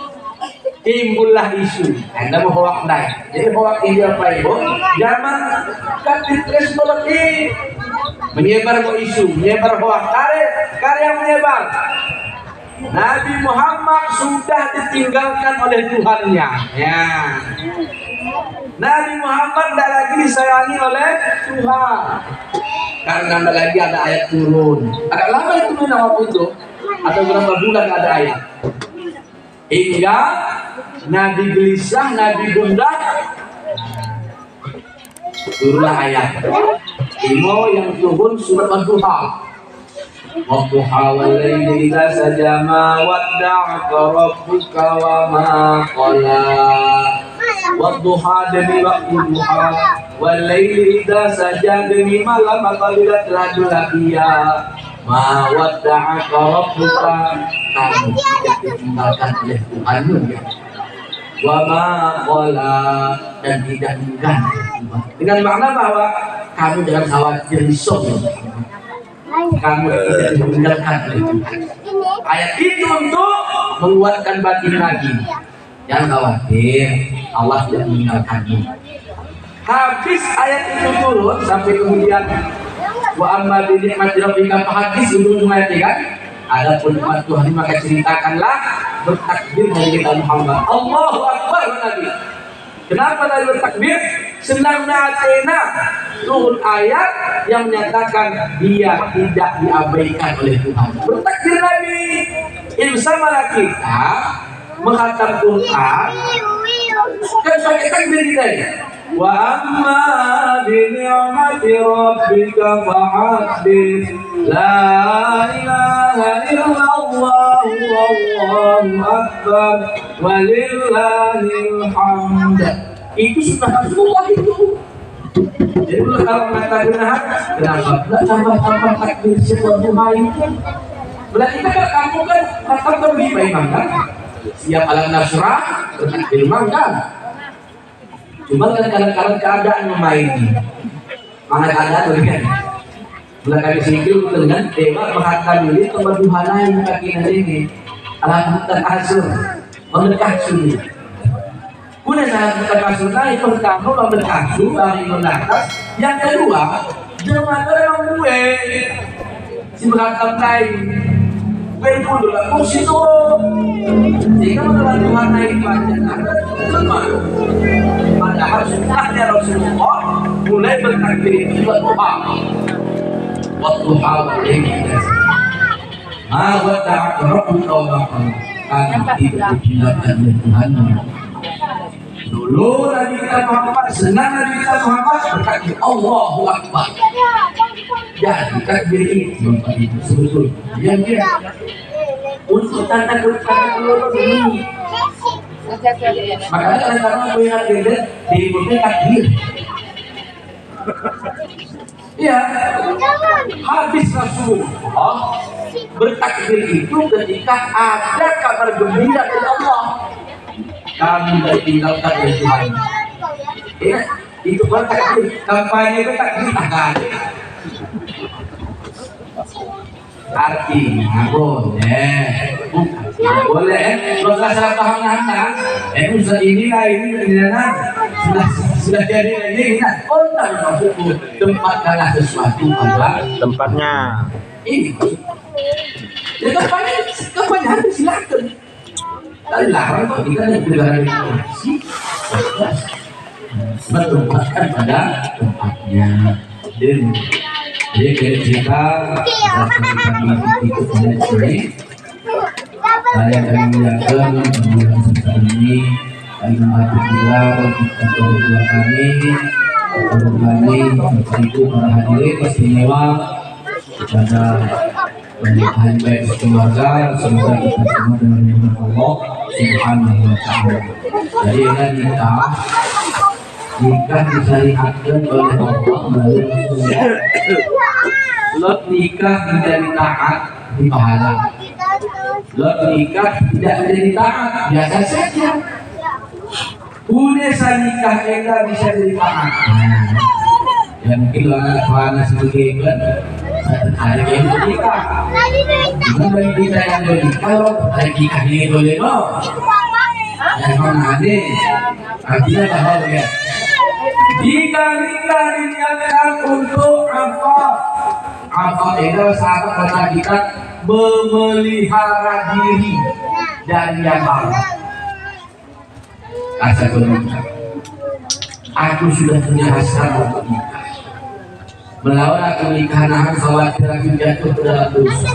Timbullah isu, Anda mau hoak naik. Jadi hoak ini apa ibu? Zaman kafir Quraisy menyebar isu, menyebar hoak, karya menyebar. Nabi Muhammad sudah ditinggalkan oleh Tuhannya. Ya. Nabi Muhammad tidak lagi disayangi oleh Tuhan karena tidak lagi ada ayat turun. Agak lama itu waktu itu, atau berapa bulan ada ayat. Hingga Nabi gelisah, Nabi gundah, turunlah ayat. Imo yang turun surat Ad-Duha. Wadduha wal laili idza saja ma wadda'aka rabbuka wa ma qala. Wadduha demi waktu duha, wal laili idza saja demi malam apabila telah dia. Ma wadda'aka rabbuka, kamu tidak ditinggalkan oleh Tuhanmu ya. Wa ma qala, dan tidak mengganti Tuhan. Dengan makna bahwa kamu jangan khawatir risau. Kamu tidak ditinggalkan oleh Tuhan. Ayat itu untuk menguatkan batin Nabi. Jangan khawatir, Allah tidak meninggalkanmu. Habis ayat itu turun sampai kemudian wa amma bi ni'mati rabbika fahaddits, ujung ayat kan. Adapun nikmat Tuhan maka ceritakanlah, bertakbir dari kita Muhammad. Allahu Akbar Nabi. Kenapa Nabi bertakbir? Senang natena turun ayat yang menyatakan dia tidak diabaikan oleh Tuhan. Bertakbir Nabi. Insamalah kita menghatam Quran kan pakai takbir kita ya. Wa amma bi ni'mati rabbika fahaddits, la ilaha illallah wallahu akbar walillahil hamd. Itu sunnah Rasulullah itu. Jadi kalau mengatakan kenapa tidak tambah takbir semua itu? Berarti kan kamu kan kata terlebih baik kan? Siap alam nasrah bertakbir kan? Cuma kadang-kadang keadaan memaini. Mana keadaan berikan? Belakang sikil dengan dewa mengatakan ini tempat duhanai kaki ini. Alhamdulillah kasur, memberkah suni. Kuna sangat berkasur naik pertama memberkasur dari mendatas. Yang kedua, jangan orang gue si mengatakan naik. Berpuluh lah, kursi turun. Jika menurut Tuhan naik badan, ada teman. Padahal sunnahnya Rasulullah mulai bertakbir itu buat doa. Waktu hal ini, awat tak rabbuka wa qala tidak ditinggalkan oleh Tuhan. Dulu Nabi kita Muhammad, senang Nabi kita Muhammad bertakbir Allahu Akbar. Jadi takbir itu sebetulnya yang dia untuk tanda keluar ini. Makanya kadang-kadang melihat beda di ibunya takbir. Ya, habis Rasulullah bertakbir itu ketika ada kabar gembira dari Allah. Kami ditinggalkan oleh Tuhan. Ya, itu bertakbir. Kampanye bertakbir tangan. Artinya boleh kalau salah paham nanti inilah ini sudah jadi ini kontak maksudku tempat kalah sesuatu pada tempatnya ini ya kampanye harus silakan tapi larang kok kita negara demokrasi bertempatkan pada tempatnya dan jadi kita itu pada sini saya akan menjaga bulan ini karena alhamdulillah kita berdua kami itu para hadirin istimewa kepada banyak hal baik keluarga, semoga kita semua dengan rahmat Allah Subhanahu wa taala. Jadi nikah disyariatkan oleh Allah melalui Rasulullah. Lot nikah menjadi taat di pahala. Lot nikah tidak menjadi taat biasa saja. Unesa nikah enggak bisa jadi taat. Dan mungkin anak sebagai kan ada yang menikah. Bukan kita yang menikah, ada nikah ini boleh no. Yang mana ada? Artinya tahu ya. Jika nikah diniatkan untuk apa itu sahabat kata kita memelihara diri dari yang baru. Asal menikah. Aku sudah punya hasrat untuk nikah. Melawan aku nikah nahan khawatir aku jatuh ke dalam dosa.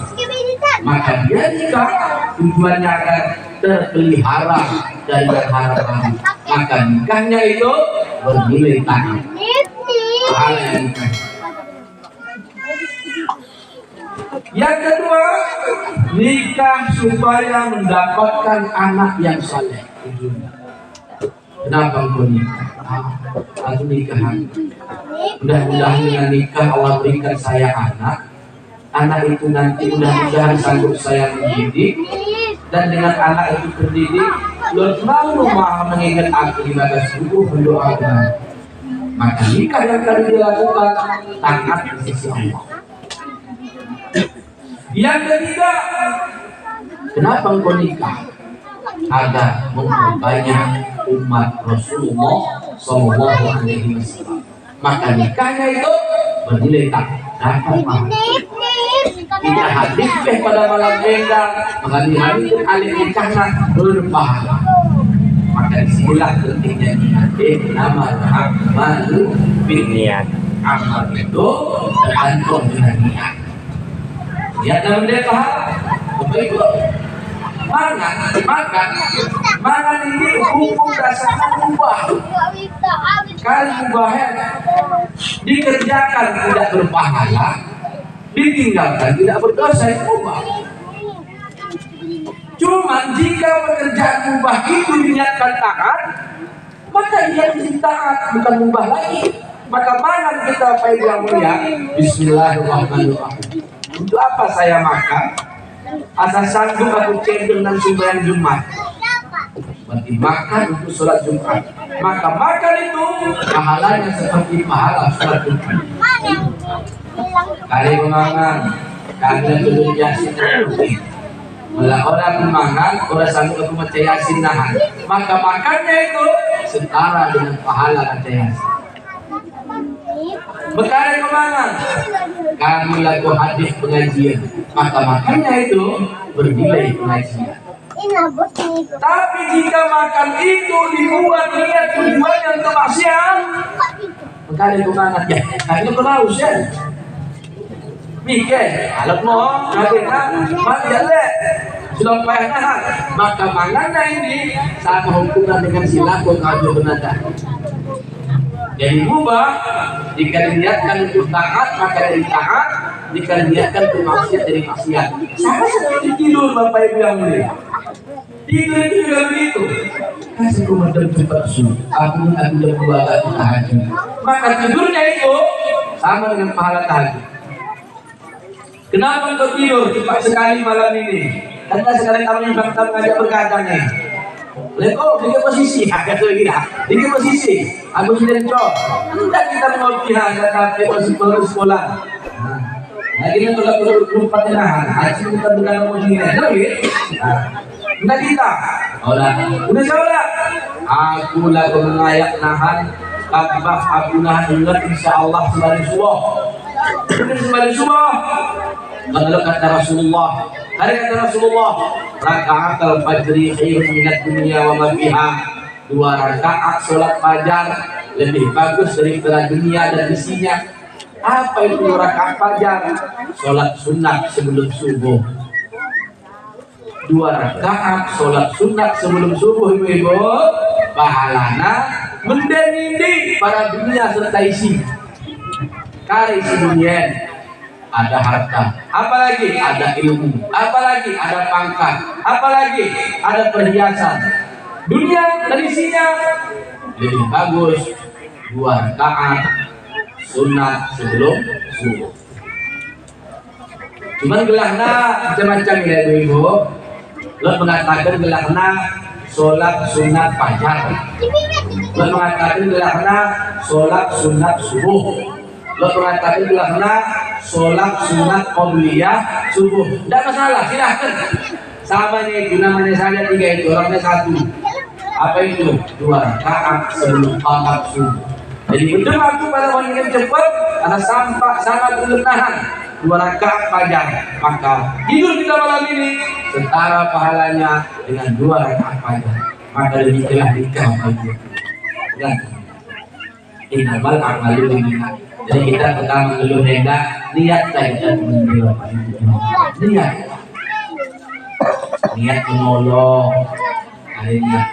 Maka dia nikah tujuannya agar terpelihara dari harapan. Maka nikahnya itu bernilai taat. Hal yang nikah. Yang kedua, nikah supaya mendapatkan anak yang saleh. Kenapa engkau nikah? Aku nikah. Mudah-mudahan dengan nikah Allah berikan saya anak. Anak itu nanti mudah-mudahan sanggup saya mendidik. Dan dengan anak itu terdidik, Lord selalu maha mengingat aku di batas subuh mendoakan. Maka nikah yang tadi dilakukan taat di sisi Allah. Yang ketiga, kenapa engkau nikah? agar memperbanyak umat Rasulullah Shallallahu Alaihi Wasallam. Maka nikahnya itu bernilai tak dapat mahal. Tidak habis pada malam minggu menghadiri alih nikahnya berpahala. Maka disinilah pentingnya nama amal niat. Amal itu tergantung dengan niat. Niat dalam dia pahala. Begitu. Mangan ini hukum dasarnya mubah. Kalau mubahnya dikerjakan tidak berpahala, ditinggalkan tidak berdosa, itu mubah. Cuman jika pekerjaan mubah itu diniatkan taat, maka dia menjadi taat, bukan mubah lagi. Maka mangan kita apa yang mulia, Bismillahirrahmanirrahim. Untuk apa saya makan? Asal sanggup aku cendol dan sembahyang Jumat. Berarti makan untuk sholat Jumat. Maka makan itu pahalanya seperti pahala sholat Jumat. Kali pemangan, kalian belum yasin. Bila orang pemangan, orang sanggup aku baca yasin nahan. Maka makannya itu setara dengan pahala baca yasin. Bekali pemangan, kami laku hadis pengajian, maka makannya itu bernilai pengajian. Tapi jika makan itu dibuat niat tujuannya untuk maksiat, bekali pemangan ya, kami peraus ya. Mikir, kalau mau, nantinya maksiat sudah payah, maka makannya ini sama hukuman dengan silaku kau benar. Jadi mubah jika diniatkan untuk taat maka dari taat, jika diniatkan untuk maksiat dari maksiat. Sama seperti tidur Bapak Ibu yang mulia. Tidur itu juga begitu. Kasih kumandang cepat subuh. Aku jam 2 lagi tahajud. Maka tidurnya itu sama dengan pahala tahajud. Kenapa untuk tidur cepat sekali malam ini? Karena sekarang kamu yang bakal mengajak berkadang nih. Oh, tiga posisi, agak lagi dah. Tiga posisi, aku sudah cok. Tidak kita mau pihak tapi masih perlu sekolah. Lagi ni kalau lupa tenahan, hasil kita dengan mujizat, lagi. Tidak kita. Udah saudara. Aku lagu mengayak nahan, kabah aku nahan ingat insya Allah sembari subuh. Sembari subuh. Kalau kata Rasulullah, hari kata Rasulullah, rakaat al-fajri khairun minad dunya wa ma fiha. 2 rakaat salat fajar lebih bagus daripada dunia dan isinya. Apa itu 2 rakaat fajar? Salat sunat sebelum subuh. 2 rakaat salat sunat sebelum subuh, ibu-ibu, pahalana mendeni para dunia serta isi. Kari dunia. Ada harta, apalagi ada ilmu, apalagi ada pangkat, apalagi ada perhiasan. Dunia dari isinya lebih bagus 2 rakaat sunat sebelum subuh. Cuman gelahna macam-macam ya ibu. Lo mengatakan gelahna sholat sunat fajar. Lo mengatakan gelahna sholat sunat subuh. Lo mengatakan gelahna sholat sunat qobliyah subuh. Tidak masalah, silahkan. Sama nih itu namanya saja 3 itu, orangnya 1. Apa itu? 2 rakaat sebelum qamat subuh. Jadi betul waktu pada wanita cepat karena sangat kelelahan. 2 rakaat fajar. Maka tidur kita malam ini setara pahalanya dengan 2 rakaat fajar. Maka demikianlah nikah itu. Dan inamal amalu binniat. Jadi kita pertama dulu niat saja niat menolong niat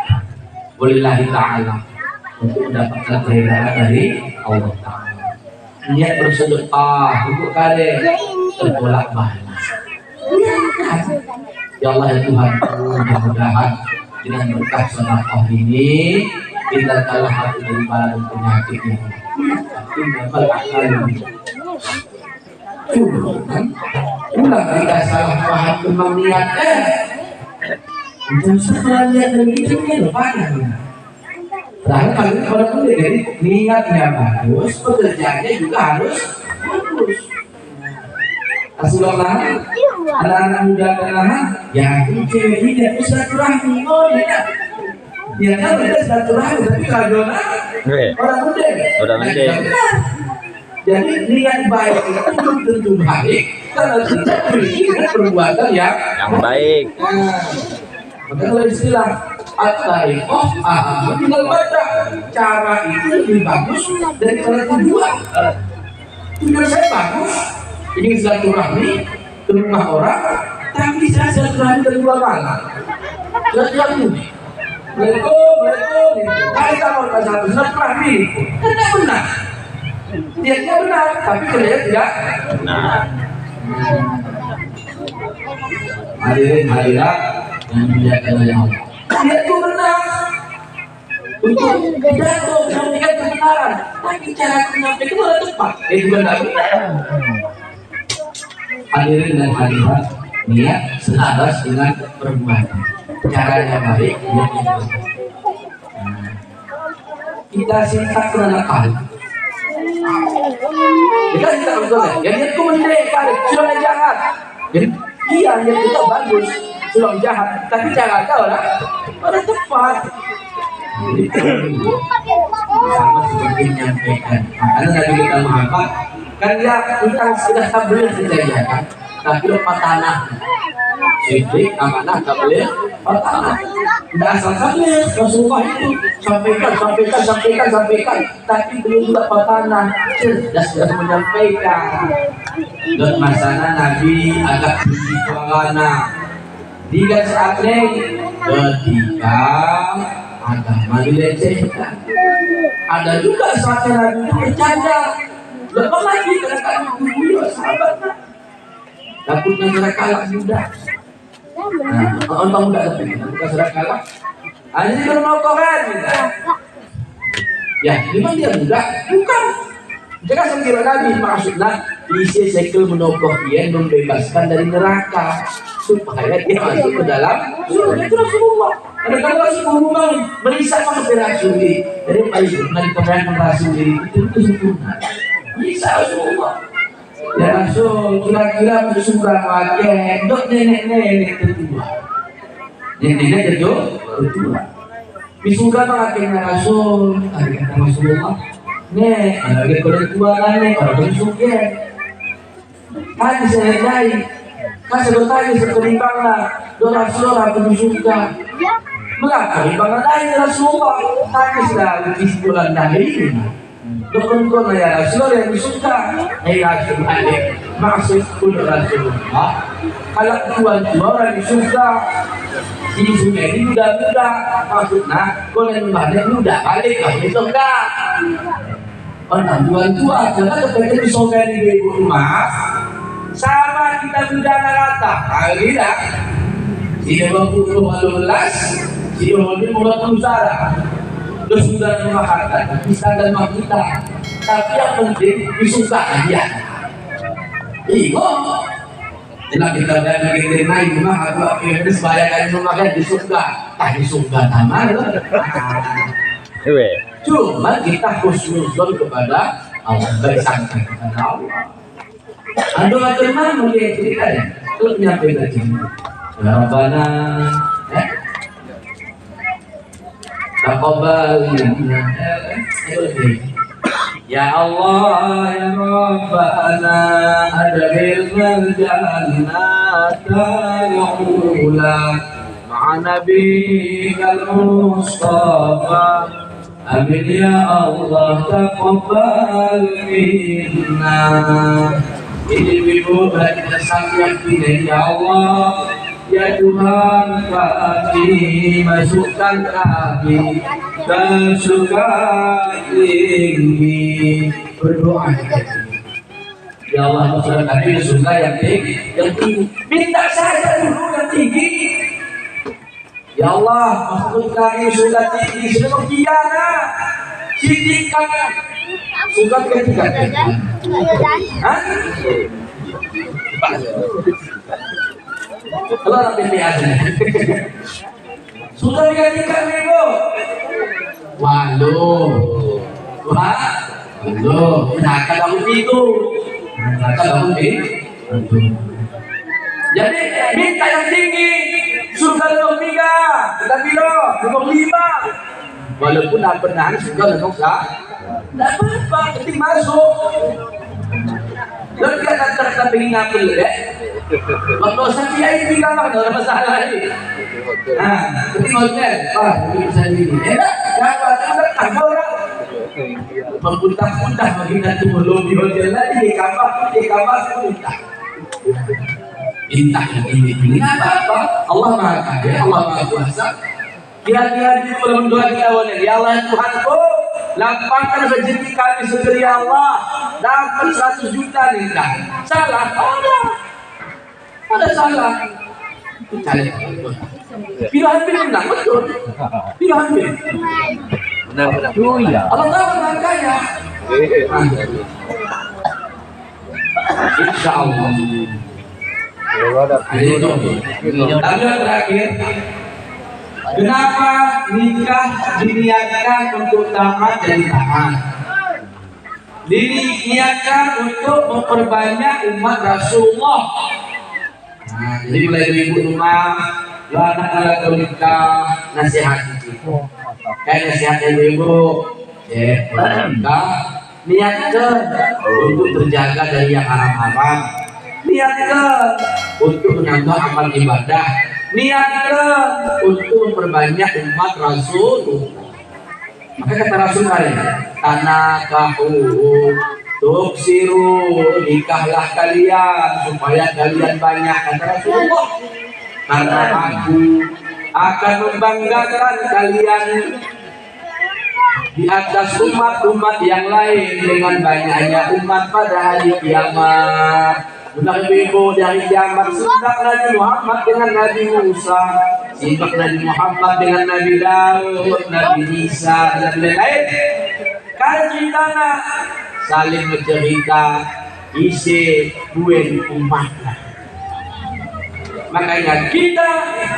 Wallahi ta'ala untuk mendapatkan keridhaan dari Allah Ta'ala. Niat bersedekah untuk kalian tertolak balas. Ya Allah ya Tuhanku, mudah-mudahan dengan berkah sedekah ini kita kalah hati dari bala dan penyakit ini. Innamal a'malu ulang kita salah paham tentang niat jangan salah niat dan itu lupakan. Lalu kalau pun jadi niatnya bagus, pekerjaannya juga harus bagus. Rasulullah Anak-anak muda kalangan, ya aku cewek ini aku silaturahmi, oh ya. Ya kan udah silaturahmi, tapi kalau orang muda, Jadi niat baik itu belum tentu baik kalau tidak berikan perbuatan yang baik. Maka kalau istilah at-tariqah, tinggal baca cara itu lebih bagus daripada tujuan. Tujuan saya bagus, ingin silaturahmi ke rumah orang, tapi saya silaturahmi ke luar mana? Silaturahmi. Assalamualaikum. Kita mau satu silaturahmi, tidak benar. Niatnya benar, tapi kerjanya tidak benar. Hadirin hadirat yang dimuliakan oleh Allah. Niatku benar untuk jatuh menyampaikan kebenaran, tapi cara menyampaikan itu adalah tepat. Juga tidak benar. Hadirin dan hadirat, niat selaras dengan perbuatan. Caranya baik, niatnya baik. Kita sintak kerana kali. Kita tidak betul ya. Niatku mendekat, sudah jahat. Iya, niat kita bagus, sudah jahat. Tapi cara kau lah, orang tepat. Sama seperti menyampaikan. Makanya tadi kita menghafal, kan ya kita sudah tabligh saja kan. Tapi lepas tanah. Sidik amanah tabligh tanah. Tidak asal tabligh, Rasulullah itu sampaikan. Tapi belum juga tanah. Cerdas sudah menyampaikan. Dan masana Nabi agak berbicara. Tiga saatnya ketika agama dilecehkan. Ada juga saatnya Nabi itu bercanda. Lepas lagi kadang-kadang beliau sahabatnya. Takutnya mereka kalah muda. Orang muda tapi bukan sudah kalah. Hanya kalau mau koran. Ya, memang dia muda, bukan. Jika sekiranya Nabi maksudnya isi sekel menokoh dia membebaskan dari neraka supaya dia masuk ke dalam surga. Itu Rasulullah. Ada kalau Rasulullah merisau ke Rasulullah dari baik dari kebenaran Rasulullah itu sempurna. Bisa Rasulullah. Ya Rasul, kira-kira bersuka pakai dok nenek-nenek tertua. Nenek-nenek tertua. Bisuka pakainya Rasul, ada kata Rasulullah. Nek, ada kode tua nek, orang bersuka. Tadi saya dari, kasih bertanya sekelimpang lah. Do Rasul orang bersuka. Mengapa kelimpang dari Rasulullah? Tadi sudah kesimpulan dari ini. Dokon ya Rasul yang disuka. Rasul balik maksud pun Rasulullah. Kalau tuan-tuan orang disuka, ini sungai ini muda-muda. Maksudnya kalau yang balik muda balik lagi suka. Orang tuan-tuan jangan kepengen disuka di ibu rumah. Sama kita muda rata. Kali dah. Tidak 20 tidak mau sarah. Terus sudah memakan kita dan mak kita, tapi yang penting disuka dia. Iya, jelas kita dan kita naik rumah atau apa dibayarkan rumahnya disuka, disuka taman. Cuma kita khususkan kepada Allah, bersangka kepada Allah. Anda bagaimana melihat ceritanya? Kalau menyampaikan cerita, ya Rabbana, taqabbal ya Allah ya Rabbana adkhilna al-jannata ya'ula ma'a nabiyyikal Mustafa amin ya Allah taqabbal minna. Ibu kita sangat yakin ya Allah. Ya Tuhan kami masukkan kami ke surga tinggi. Berdoa ya Allah masukkan kami ke surga yang tinggi. Minta saja dulu yang tinggi. Ya Allah masukkan kami ke surga tinggi. Sebelum kiana siddiqan surga ketiga. Kalau orang PPA sudah digantikan ibu. Waduh, nah kalau itu, Jadi minta yang tinggi, surga nomor 3, kita bilang nomor 5. Walaupun tak pernah surga nomor 1, tak apa-apa, penting masuk. Dan kita tak pengen apa deh. Waktu saya VIP kan tak ada masalah ni. Penting hotel, bisa ini. Dapat tak orang. Mempuntah-puntah bagi nanti melobi hotel lagi di kamar puntah. Intah yang ini apa? Allah Maha Kaya, Allah Maha Kuasa. Kira-kira di dalam doa kita awalnya, ya Allah Tuhanku, lapangkan rezeki kami segera ya Allah. Dapat 100 juta nih, salah? Ada salah. Cari. Pilihan menang, betul. Pilihan menang. Allah tahu Maha Kaya. Insya Allah. Lalu yang terakhir, kenapa nikah diniatkan untuk taat dan taat? Diniatkan untuk memperbanyak umat Rasulullah. Jadi mulai dari ibu rumah, anak-anak nikah, nasihat itu. Kayak nasihat ibu, nikah, niatkan untuk terjaga dari yang haram-haram. Niatkan untuk menambah amal ibadah. Niatkan untuk memperbanyak umat Rasul. Maka kata Rasul kalian, tanakahu tuksiru, nikahlah kalian supaya kalian banyak, kata Rasulullah. Karena aku akan membanggakan kalian di atas umat-umat yang lain dengan banyaknya umat pada hari kiamat. Sudah ibu dari kiamat, sudah Nabi Muhammad dengan Nabi Musa, simak Nabi Muhammad dengan Nabi Daud, Nabi Isa, dan lain-lain. Kalau cerita saling bercerita isi duen umatnya. Makanya kita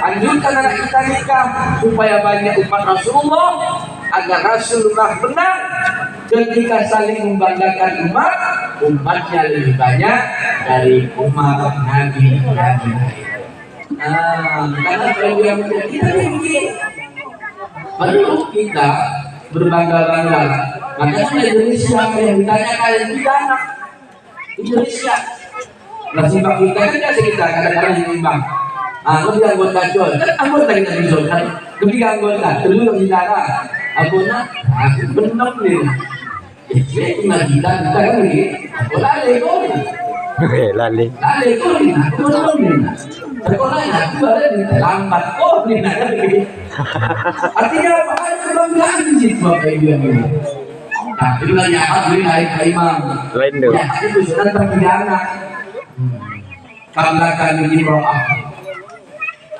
anjurkan anak kita nikah supaya banyak umat Rasulullah, agar Rasulullah benar ketika saling membanggakan umatnya lebih banyak dari umat Nabi lain. Karena kalau yang kita mungkin perlu kita berbangga-bangga. Makanya Indonesia yang ditanya kalian kita anak Indonesia. Nah, simbang kita kan kita kadang-kadang seimbang. Lebih anggota John, kan anggota kita di John kan. Lebih anggota, dulu kita anggota, benar nih. Itu lagi kita kan lagi. Lale kau ni, aku ni. Sekolah aku ada di lambat kau ni nak lagi. Artinya apa? Ada kebanggaan di situ apa yang ini. Nah, itu lagi apa? Beli naik imam. Lain dulu. Ya, itu sudah terpidana. Karena kami di bawah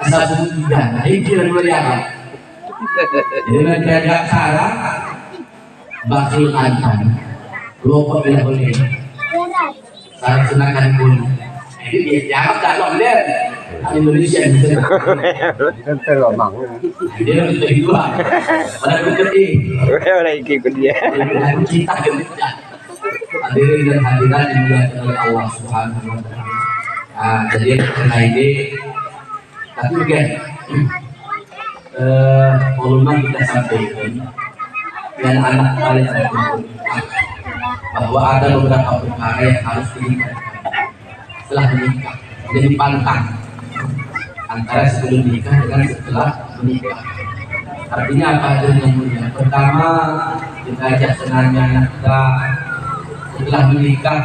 asal pidana, itu yang apa? Dengan jaga cara bakil antam, lupa bila boleh. Saat senangkan pun, ini dia jawab tak boleh. Indonesia bisa. Kan terlomang. Dia harus berdua. Pada berkedih. Orang ikut dia. Cinta kerja. Hadirin dan hadirat yang dimuliakan oleh Allah Subhanahu Wa Taala. Jadi karena ini, tapi begini, volume kita sampaikan dan anak kalian bahwa ada beberapa perkara yang harus diingatkan setelah menikah, jadi pantang antara sebelum nikah dengan setelah menikah. Artinya apa yang mulia? Pertama, kita ajak senangnya anak kita setelah menikah,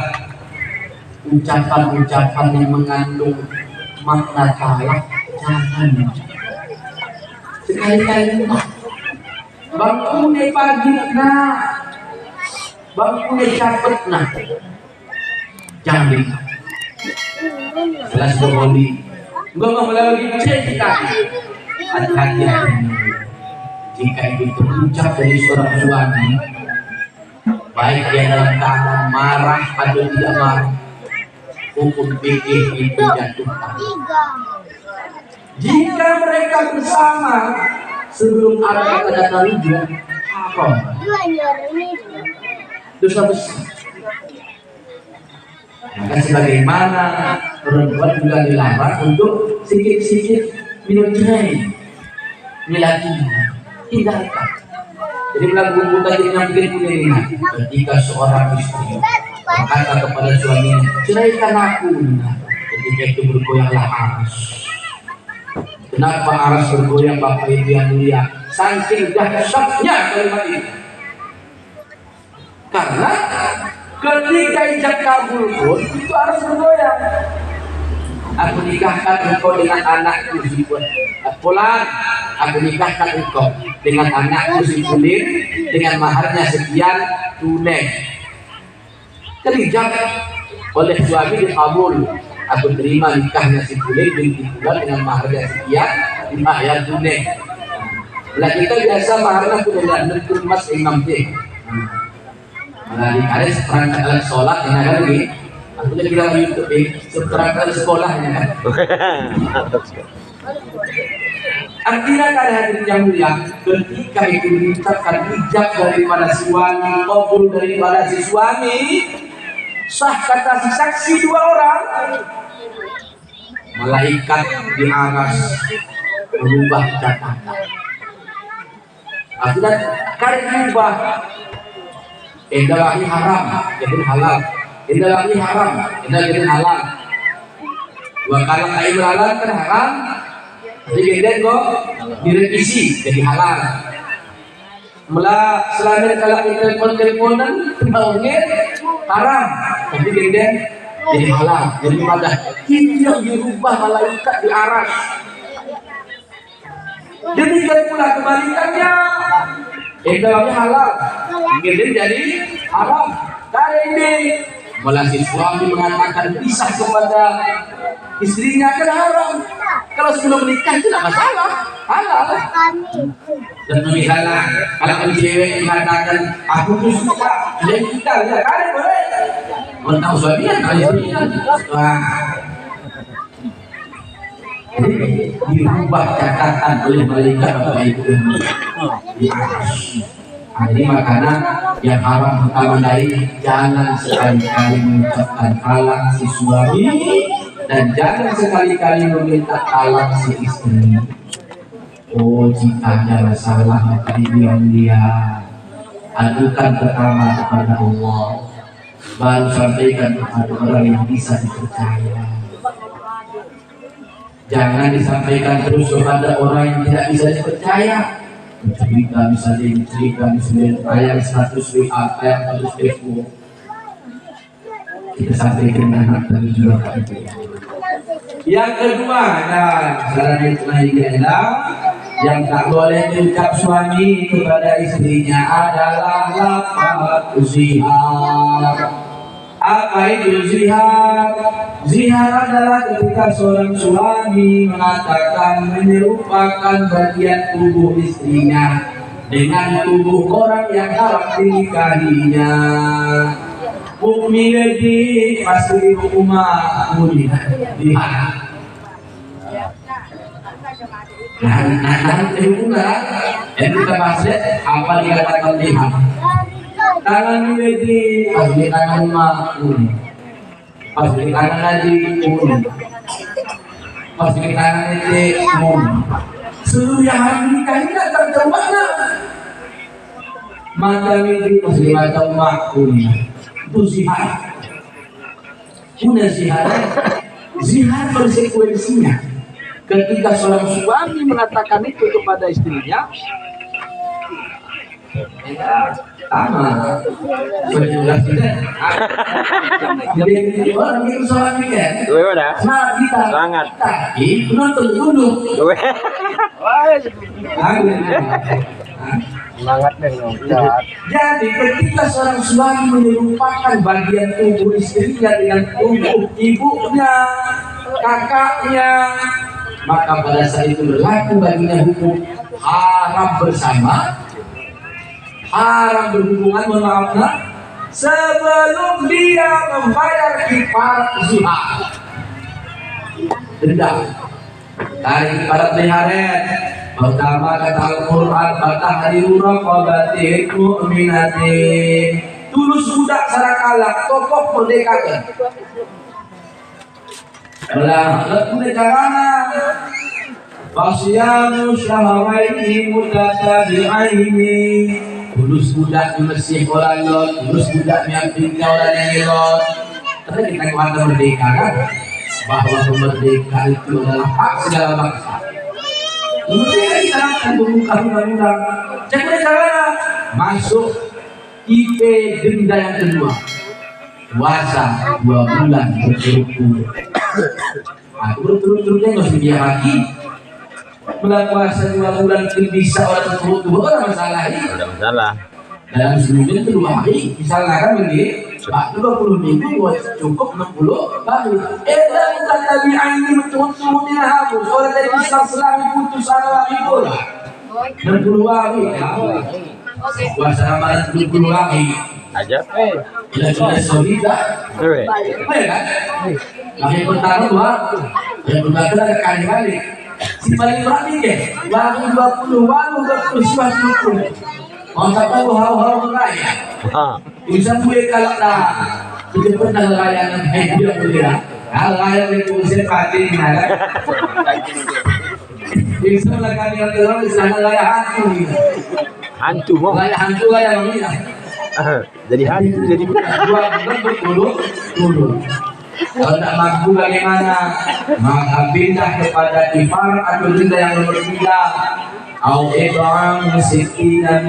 ucapan-ucapan yang mengandung makna talak jangan. Sekali-kali bangun pagi nak, bangun capek nak, jangan. Jelas berhenti. Enggak mau lagi cerita. Hati-hati. Jika itu terucap dari seorang suami, baik dia dalam keadaan marah atau tidak marah, hukum fikih itu jatuhkan. Jika mereka bersama sebelum ada kata rujuk, haram. Dosa besar. Maka sebagaimana perempuan juga dilarang untuk sedikit-sedikit minum cerai, miladinya, tinggalkan. Jadi melakukan tadi yang bikin ketika seorang istri berkata kepada suaminya, ceraikan aku. Ketika itu bergoyanglah aras. Kenapa aras bergoyang Bapak Ibu yang mulia? Saking dahsyatnya kalimat ini. Karena ketika ijab kabul pun itu aras bergoyang. Aku nikahkan engkau dengan anakku si Fulan. Aku nikahkan engkau dengan anakku si Fulan dengan maharnya sekian tunai. Kerijak oleh suami dikabul. Aku terima nikahnya si Fulan dengan maharnya sekian dibayar tunai. Lah kita biasa maharnya sudah nentur emas 6 T. Malah di kali seperangkat alat sholat yang ada lagi. Aku jadi bilang di YouTube seperangkat sekolahnya kan. Artinya kalian hadirin yang mulia, ketika itu diucapkan ijab daripada suami, kabul daripada si suami, sah kata si saksi 2 orang, malaikat di aras berubah catatan. Artinya kalian berubah, lagi haram jadi halal, lagi haram jadi halal. 2 kali kain halal kan haram. Jadi kemudian kok direvisi jadi halal. Mula selain kalau teleponan maunya haram, tapi kemudian jadi halal, jadi ibadah. Ini yang dirubah malaikat di aras. Demikian pula kebalikannya, dalamnya halal, kemudian jadi haram. Kali ini malah si suami mengatakan pisah kepada istrinya kan haram. Kalau sebelum menikah itu tidak masalah, halal. Dan misalnya kalau cewek mengatakan aku tuh suka, dia kita ya kan boleh. Mentang suaminya kalau istrinya, dirubah catatan oleh malaikat Bapak Ibu. Jadi makanya yang haram pertama dari jangan sekali-kali mengucapkan talak si suami dan jangan sekali-kali meminta talak si istri. Oh, jika ada masalah maka dia adukan pertama kepada Allah, baru sampaikan kepada orang yang bisa dipercaya. Jangan disampaikan terus kepada orang yang tidak bisa dipercaya. Cerita misalnya ayam status WA, ayam status Facebook. Kita sampaikan anak dan juga yang kedua adalah saran yang yang tak boleh diucap suami kepada istrinya adalah lafaz zihar. Apa itu zihar? Zihar adalah ketika seorang suami mengatakan menyerupakan bagian tubuh istrinya dengan tubuh orang yang haram dinikahinya. Mukmin di pasti rumah mulia lihat. Nah, hubungan yang kita bahas apa dikatakan lihat. Tangan di pasti tangan makmur, pasti tangan lagi umum, pasti tangan di umum. Seluruh yang hari nikah ini akan termana. Mata ini pasti mata makmur. Itu zihar. Punya zihar konsekuensinya. Ketika seorang suami mengatakan itu kepada istrinya, sama penjelas tidak. Jadi orang itu suami kan. Semangat kita. Tapi penonton dulu. Semangat dong. Jadi ketika seorang suami menyerupakan bagian tubuh istrinya dengan tubuh ibunya, kakaknya, maka pada saat itu berlaku baginya hukum haram bersama, haram berhubungan, mohon maaf, sebelum dia membayar kifarat zihar, denda. Dari kifarat zihar pertama kata Al-Quran, fatahriru raqabatin mu'minatin, tulus budak sarakala tokoh merdekakan belah negara fasyamu syahraini mutatabi'aini tulus budak Mesir orang lot tulus budak Afrika orang yang lot. Tapi kita kata merdeka kan bahwa kemerdekaan itu adalah hak segala bangsa. Merdeka kita akan membuka undang-undang cara masuk IP denda yang kedua puasa 2 bulan berturut-turut. Berturut-turutnya nggak usah dia lagi. Bulan puasa 2 bulan bisa orang berturut-turut ada masalah ini. Ada masalah. Dalam seminggu itu 2 hari, misalnya kan begitu, 20 minggu cukup 60 hari. Dalam tabi'an ini berturut-turut ini habis. Orang dari Islam selama putus ada lagi pula 60 hari. Puasa Ramadan 20 hari. Aja. Bila sudah solidah, baik kan? Yang pertama dua, yang kedua ada kali balik. Si paling berat ini, waktu 20, walau 20, 20. Mau sampai hal-hal raya. Bisa gue kalau dah, kita pernah raya yang dia boleh. Hal raya itu bisa pakai ni ada. Bisa lakukan yang terlalu di sana raya hantu. Hantu mau. Raya hantu raya ni. Jadi hantu jadi Dua dulu. Kalau tidak mampu bagaimana? Maka pindah kepada ifar atau denda yang nomor 3. Au ibang miskinan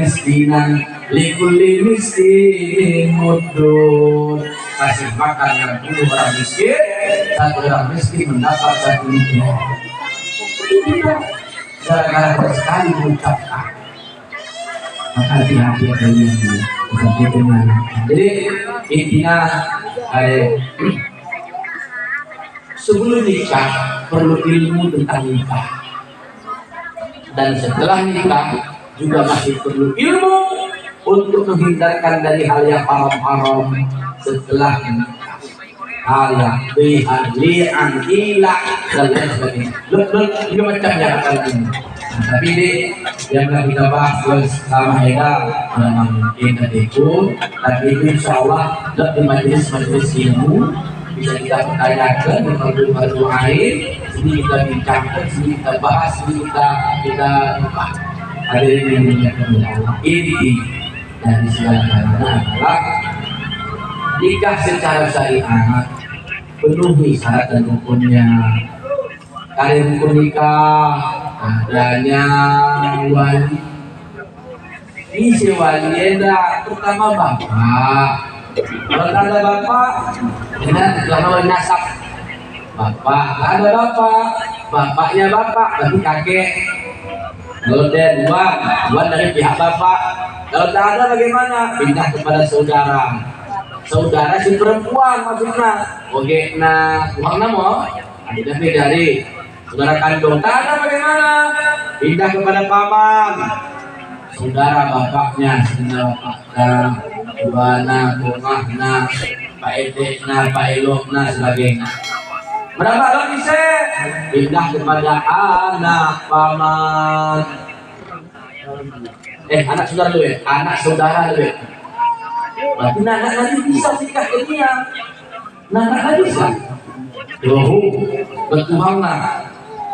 likulli miskinin mudun. Kasih makan yang 10 orang miskin, 1 orang miskin mendapat 1 rupiah. Gara-gara sekali mengucapkan. Maka hati-hati kalian dulu. Jadi intinya sebelum nikah perlu ilmu tentang nikah, dan setelah nikah juga masih perlu ilmu untuk menghindarkan dari hal yang haram-haram setelah nikah. Hal yang li'an, ila dan lain sebagainya. Tiga macamnya akan ini. Tapi ini yang kita bahas sama Eda dalam kita itu, tapi itu insya Allah di majelis-majelis ilmu bisa kita pertanyakan di perlu air, sini kita bincangkan, sini kita bahas, sini kita buka. Hadirin yang dimuliakan oleh Allah, inti dari segala-galanya adalah nikah secara syariat penuhi syarat dan rukunnya. Kalian rukun nikah adanya wali. Isi wali ada pertama bapak. Kalau ada bapak, pertama wali nasab. Bapak, ada bapak, bapaknya bapak, berarti kakek. Kalau ada dua dari pihak bapak. Kalau tak ada bagaimana? Pindah kepada saudara. Saudara si perempuan maksudnya. Oke, nah, uang nama, ada dari saudara kandung. Tak ada bagaimana? Pindah kepada paman. Saudara bapaknya, saudara bapaknya, buana, bungahna, Pak Edekna, Pak Elokna, sebagainya. Berapa lagi sih? Pindah kepada anak paman. Anak saudara dulu ya? Anak saudara dulu ya? Berarti anak lagi bisa nikah ke dia. Anak lagi bisa. Dohu, bertuhan lah.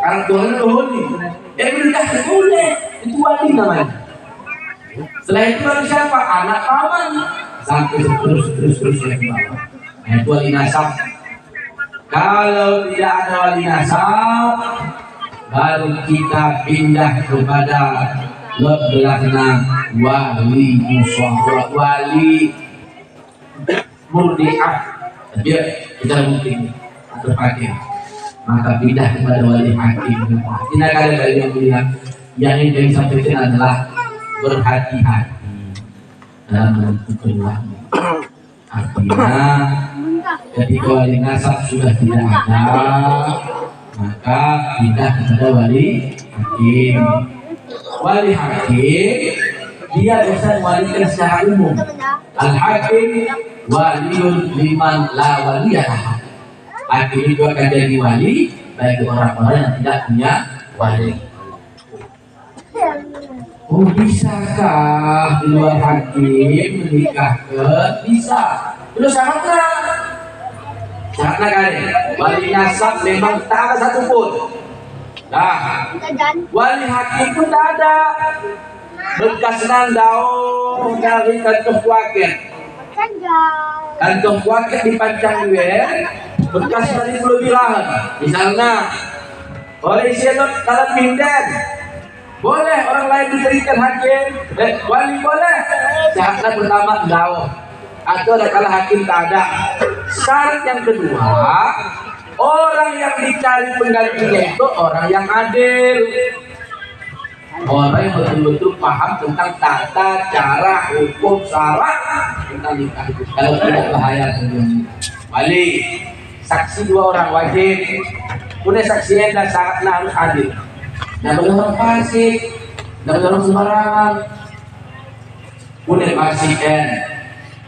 Kalau Tuhan itu holy, menikah boleh. Itu wali namanya. Setelah itu baru siapa? Anak paman. Sampai terus yang bawah. Nah, itu wali nasab. Kalau tidak ada wali nasab, baru kita pindah kepada belakna wali musyawarah, wali murdiah. Biar kita mungkin terpakai. Maka pindah kepada wali hakim. Tidak ada dari yang melihat. Yang ingin kami sampaikan adalah berhati-hati dalam menentukan wali. Artinya ketika wali nasab sudah tidak ada, maka pindah kepada wali hakim. Wali hakim dia bisa walikan secara umum. Al-hakim waliun liman la waliyalah. Hakim itu akan jadi wali bagi orang-orang yang tidak punya wali. Oh bisakah dua hakim menikahkan? Bisa. Itu syaratnya. Syaratnya kan wali nasab memang tak ada satupun. Nah, wali hakim pun tak ada. Bekas nandao dari kantong kuaket. Kantong kuaket di pancang gue. Bekas dari pulau bilahan. Misalnya, oleh siapa kalau pindah. Boleh orang lain diberikan hakim, wali boleh. Syarat pertama endau, atau ada kalau hakim tak ada. Syarat yang kedua, orang yang dicari penggantinya itu orang yang adil, orang yang betul-betul paham tentang tata cara hukum syarat tentang nikah. Kalau tidak bahaya tentunya. Wali, saksi dua orang wajib, punya saksi dan syaratnya harus adil. Dan orang fasik, dan orang sembarangan. Punya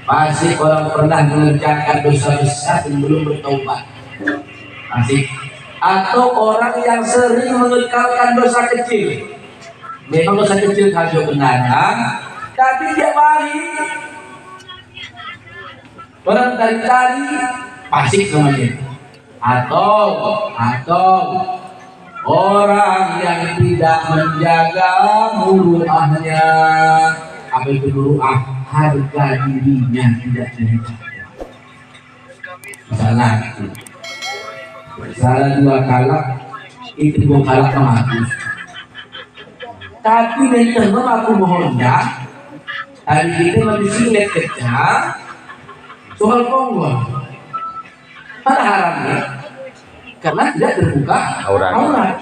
fasik orang pernah mengerjakan dosa besar dan belum bertobat. Fasik. Atau orang yang sering mengekalkan dosa kecil. Memang dosa kecil kacau benaran, tapi dia balik. Orang tadi fasik namanya. Atau orang yang tidak menjaga muruahnya. Apa itu muruah? Harga dirinya tidak dijaga. Misalnya dua kalak, itu dua kalak kematus. Tapi dengan aku mohonnya, hari ini masih silet kerja soal konggol. Pada haramnya. Karena tidak terbuka aurat.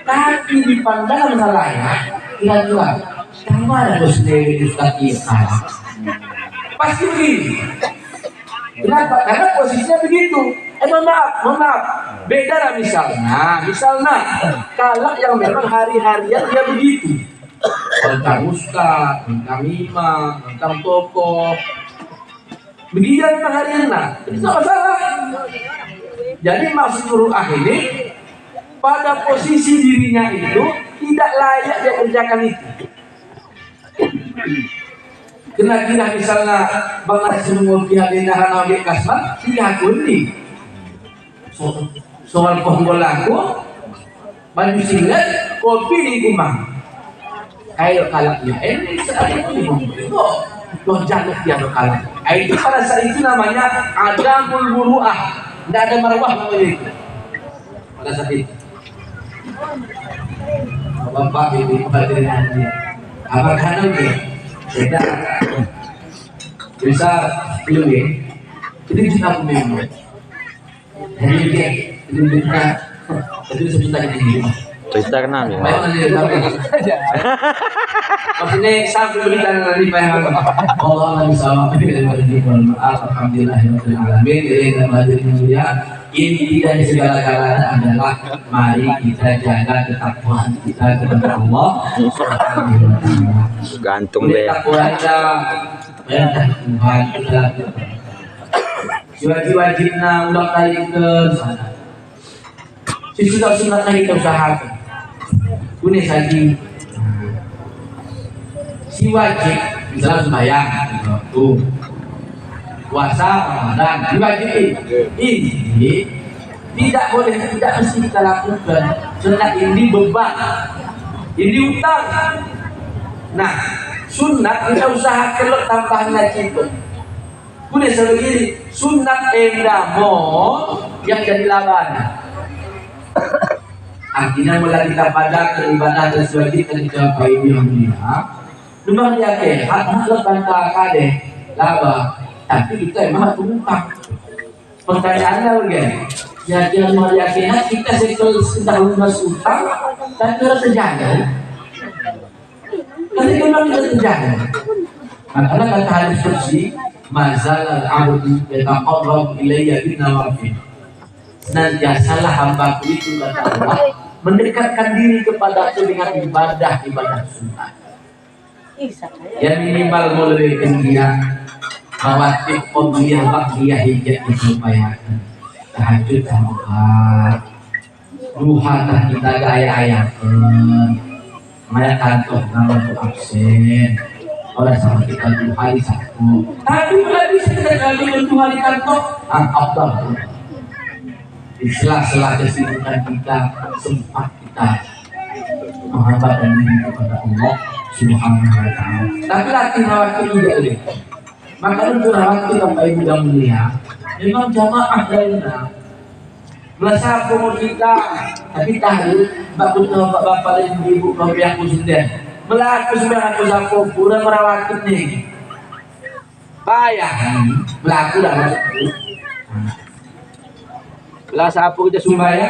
Tapi di pandangan salahnya kira-kira kamu ada bos dewi Ustaz Iqbal. Pasti begini. Kenapa? Karena posisinya begitu. Maaf. Beda lah misalnya kalau yang memang hari-harian dia begitu. Tentang ustaz, tentang imam, tentang tokoh. Begitu memang harian. Itu tak masalah. Jadi maksud muruah ini pada posisi dirinya itu tidak layak dia kerjakan itu. Kira-kira misalnya Bang Rasul pihak dinahan objek kasar tidak kundi. Soal ponggol aku baju singlet kopi di rumah. Ayo kalaknya ini saat itu loh jangan dia kalak. Itu pada saat itu namanya adamul muruah. Tidak ada marwah namanya itu pada saat itu. Bapak ibu hadirin dia apa kanan dia beda bisa belum ya jadi kita memang jadi dia itu sebentar ini cerita kenal ya. Maksudnya sampai berita nanti bayang Allah bisa alhamdulillah ini tidak di segala-galanya adalah mari kita jaga ketakwaan kita kepada Allah Gantung deh. Takwa aja Tuhan kita wajib-wajibnya ulang kali ke sana si sunat-sunatnya kita usahakan punya saji si wajib misalnya sembahyang tuh puasa Ramadan diwajibin ini tidak boleh tidak mesti kita lakukan sunat ini beban ini utang. Nah sunat kita usahakan lo tambahan lagi itu punya sebegini sunat endamo yang jadi laban artinya mulai kita pada ibadah dan selanjutnya kita ini alhamdulillah memang dia ke hak lepas kade laba tapi kita emang tumpang pertanyaannya begini ya dia mau yakin kita sedang lunas utang tapi harus terjaga tapi memang tidak terjaga karena kata hadis kursi mazal al-abdu yataqarrab ilayya bin nawafil senantiasalah hambaku itu kata Allah mendekatkan diri kepada aku dengan ibadah sunnah yang minimal mulai dia rawatib qadriyah baqiyah hijat diupayakan tahajud sama duha kita gaya-ayakan Maya kantor nama tu absen. Orang sama kita 2 hari satu. Tapi nggak bisa kita kali 2 hari kantor. Abdul. Di sela-sela kesibukan kita sempat kita menghambakan diri kepada Allah Subhanahu wa Ta'ala. Tapi latihan waktu tidak boleh. Maka untuk waktu Bapak Ibu yang mulia, memang jamaah lainnya merasa umur kita, tapi tahu bapak dan ibu kau yang kusenden melaku sembarangan kusaku kurang merawat ini bayar melaku dah belah sapu kita sumbaya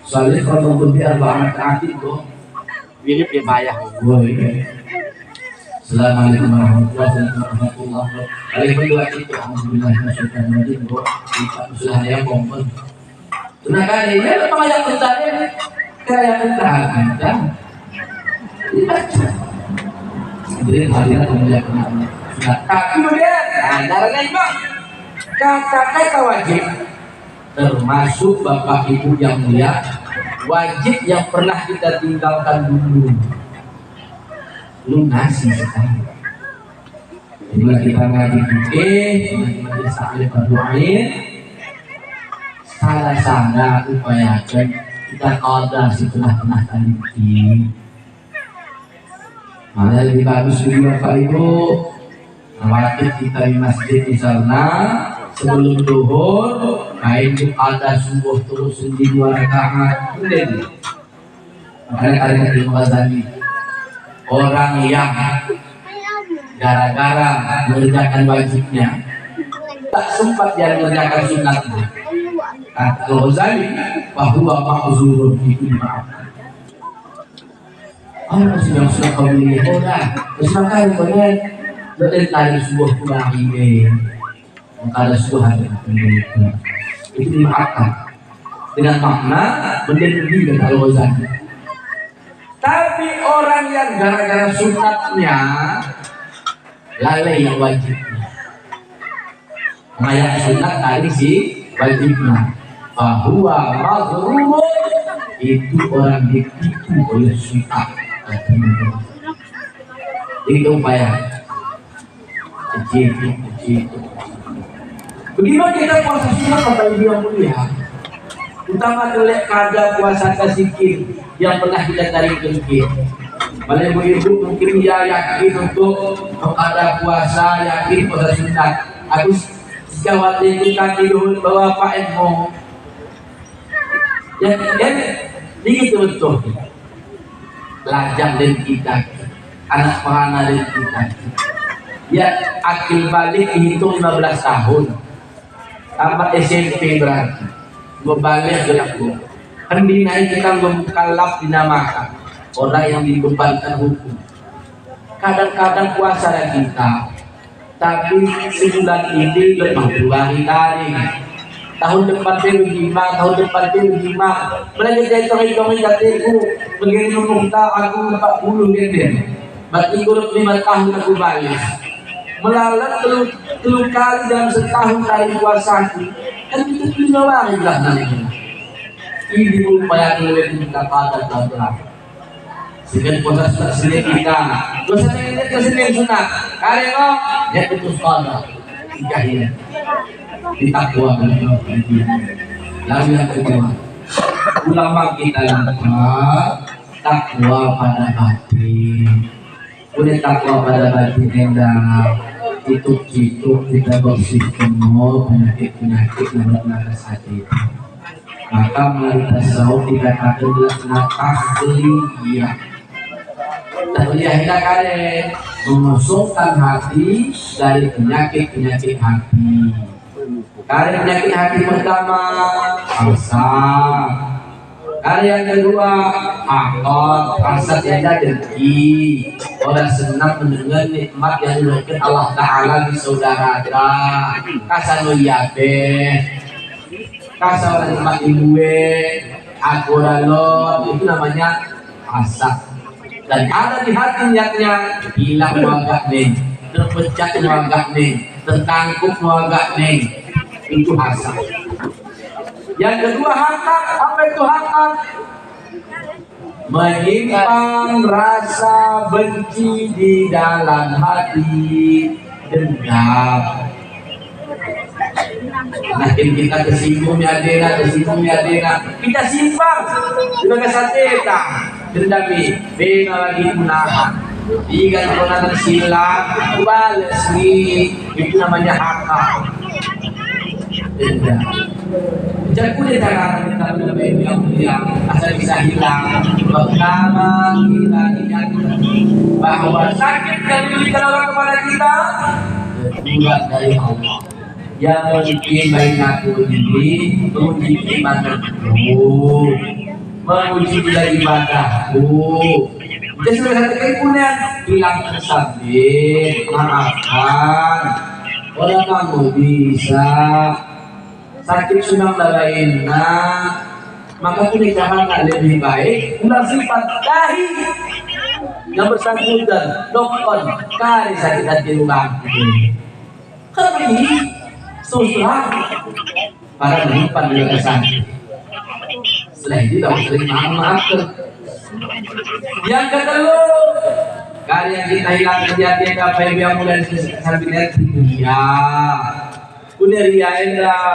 soalnya kalau berbiar banget hati kok mirip ya bayar Assalamualaikum warahmatullahi wabarakatuh. Kali kedua itu alhamdulillah masyaallah rajin kok kita usaha yang kompon. Tenaga ini apa yang terjadi kayak kita dibaca. Kemudian hadirat kemuliaan sudah kemudian darahnya imam kata-kata wajib termasuk bapak ibu yang mulia wajib yang pernah kita tinggalkan dulu lunasi sekali. Bila kita ngaji fikih, ngaji sa'il berdoain, salah upayakan kita qada setelah tadi. Malah lebih bagus dulu Bapak Ibu, waktu kita di masjid misalnya sebelum zuhur, kain ada subuh terus di 2 rakaat, kemudian makanya Ghazali orang yang gara-gara mengerjakan wajibnya tak sempat dia mengerjakan sunatnya. Kata Ghazali bahwa ma'zurun itu dimaafkan. Orang sudah kembali orang misalkan kemudian dari tadi sebuah kurang ini maka ada sebuah hari itu dimaafkan dengan makna menjadi dengan Ghazali. Tapi orang yang gara-gara sunatnya lalai yang wajibnya. Mayat sunat tadi si wajibnya. Bahwa mazrur itu orang ditipu oleh sunat. Itu upaya. Kecil. Bagaimana kita puasa sunat Bapak Ibu yang mulia? Utama kelek kada puasa kasikir yang pernah kita tarik kengkir. Malah ibu mungkin dia yakin untuk ada puasa, yakin puasa sunat. Aku sejawat itu kaki dulu bawa Pak Emo. Ya, begitu betul. Lajang dan kita, anak panah dan kita. Ya, akil balik dihitung 15 tahun. Tamat SMP berarti. Berbalik berlaku. Hendinai kita memkalap dinamakan orang yang dibebankan hukum. Kadang-kadang puasa kita, tapi sebulan ini lebih 2 hari tarik. Tahun depan dia 5, tahun depan dia 5. Mereka jadi hitung-hitung jatiku. Begini meminta aku 40 gitu. Berarti kurang 5 tahun aku balik. Melalat telur kali dalam setahun dari puasaku. Kan kita 5 hari lah nanti. Ini upaya kita pada dalam. Sehingga puasa sunat sendiri kita. Puasa ini ke sini sunat. Karena ya itu qada. 3 ini. Ditakwa lalu yang kedua ulama kita yang takwa pada batin. Udah takwa pada batin endah itu kita bersih semua penyakit yang berada sakit. Maka melalui tasawuf dikatakan tahliyah. Tahliyah kita kare mengosongkan hati dari penyakit hati. Kare penyakit hati pertama hasad. Kare yang kedua akal, hasad yang dengki. Orang senang mendengar nikmat yang diberikan Allah Ta'ala di saudara. Kasano yabe. Kasar orang nikmat ibuwe, aku ralon, itu namanya hasad. Dan ada di hati niatnya hilang wagak nih, terpecah wagak nih, tertangkup wagak nih, itu hasad. Yang kedua hasad, apa itu hasad? menyimpan rasa benci di dalam hati, dendam. Makin kita tersinggung ya dena, kita simpan sebagai sateta, dendami, bena lagi menahan. Jika kebenaran silang, balas nih, itu namanya akal. Dendam. Jadi cara kita lebih yang asal bisa hilang. Pertama kita ingat bahwa sakit yang diberikan orang kepada kita kedua dari Allah. Yang memiliki baik aku ini menguji imanku, menguji juga ibadahku. Jadi sudah kemudian hilang tersabit, maafkan. Orang kamu bisa sakit sunnah lainnya, maka pernikahan lebih baik. Ulang sifat dahi yang bersangkutan dokter kali sakit hati rumah. Kami susah para menyimpan di kesan. Setelah itu kita sering maafkan. Yang kedua, kalian kita hilang kejadian apa yang mulai sambil dunia. Kuneria adalah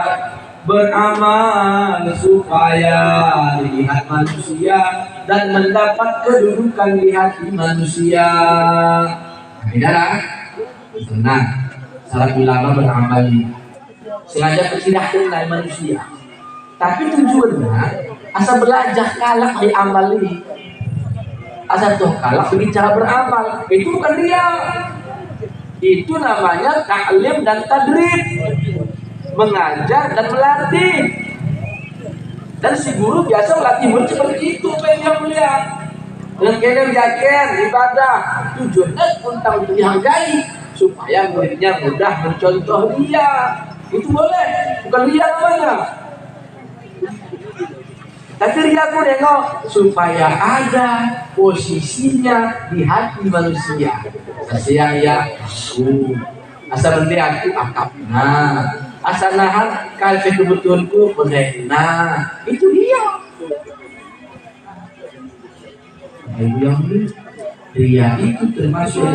beramal supaya dilihat manusia dan mendapat kedudukan di hati manusia. Adalah tenang. Salah ulama beramal sengaja bersilah dengan manusia. Tapi tujuannya asal belajar kalah di amal ini. Asal tuh kalah berbicara beramal. Itu bukan dia. Itu namanya taklim dan tadrib, mengajar dan melatih. Dan si guru biasa melatih murid seperti itu, yang mulia. Dengan kalian yakin ibadah tujuannya untuk dihargai supaya muridnya mudah mencontoh dia. Itu boleh, bukan dia namanya. Tapi dia aku nengok supaya ada posisinya di hati manusia. Saya ya asal nanti aku akap, nah asal nahan kalau kebutuhanku boleh, nah itu dia. Dia itu termasuk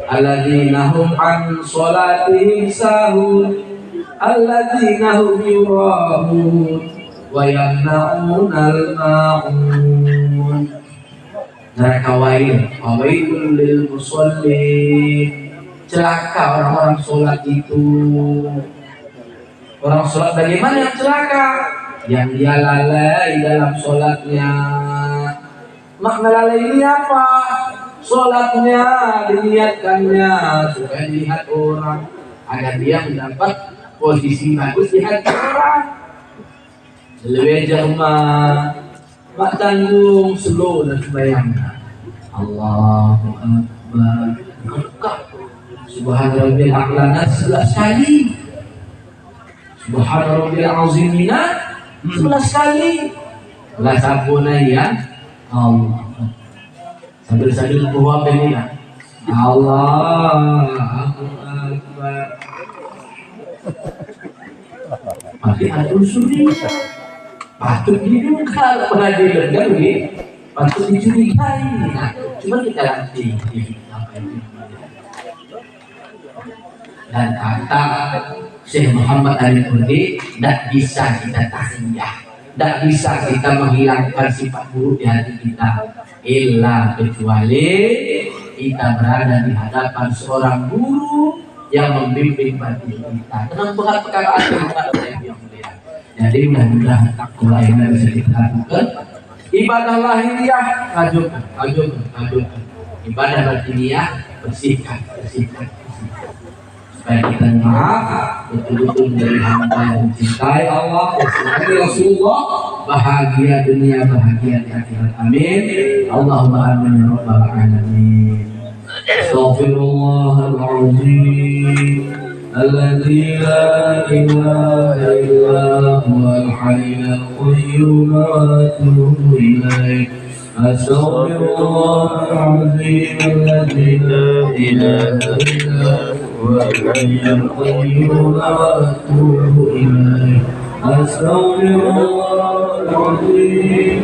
alladzina hum an sholatihim sahun alladzina hum yurahun wa yamna'unal ma'un. Neraka wailun lil musallin. Celaka orang-orang sholat itu. Orang sholat bagaimana yang celaka? Yang dia lalai dalam sholatnya. Makna lalai ini apa? Sholatnya diniatkannya supaya dilihat orang, agar dia mendapat posisi bagus di hati orang. Lebih jamaah, mak tanggung slow dan sembahyangnya. Allahu Akbar. Subhana rabbil a'la 11 kali. Subhana rabbil azimina 11 kali. La sabuna ya Allah. Sambil buah penina. Allahu Akbar. Mati atur suri. Patut diduga pengadilan kan begitu. Patut dicurigai. Nah, cuma kita latih apa itu. Dan kata Syekh Muhammad Al-Qurdi, tidak bisa kita tahliyah, tidak bisa kita menghilangkan sifat buruk di hati kita, illa kecuali kita berada di hadapan seorang guru yang membimbing batin kita. Tenang berat perkara yang mulia. Jadi mudah-mudahan takwa yang bisa kita lakukan. Ibadah lahiriah lanjutkan. Ibadah batiniah bersihkan. Supaya kita maaf betul-betul menjadi hamba yang mencintai Allah dan sebagai Rasulullah, bahagia dunia, bahagia di akhirat. Amin. Allahumma amin ya rabbal alamin. Astaghfirullahaladzim alladzi la ilaha illa huwal hayyul qayyum wa atubu ilaih. Astaghfirullahaladzim alladzi la ilaha illa huwal hayyul qayyum wa atubu ilaih. Astaghfirullahaladzim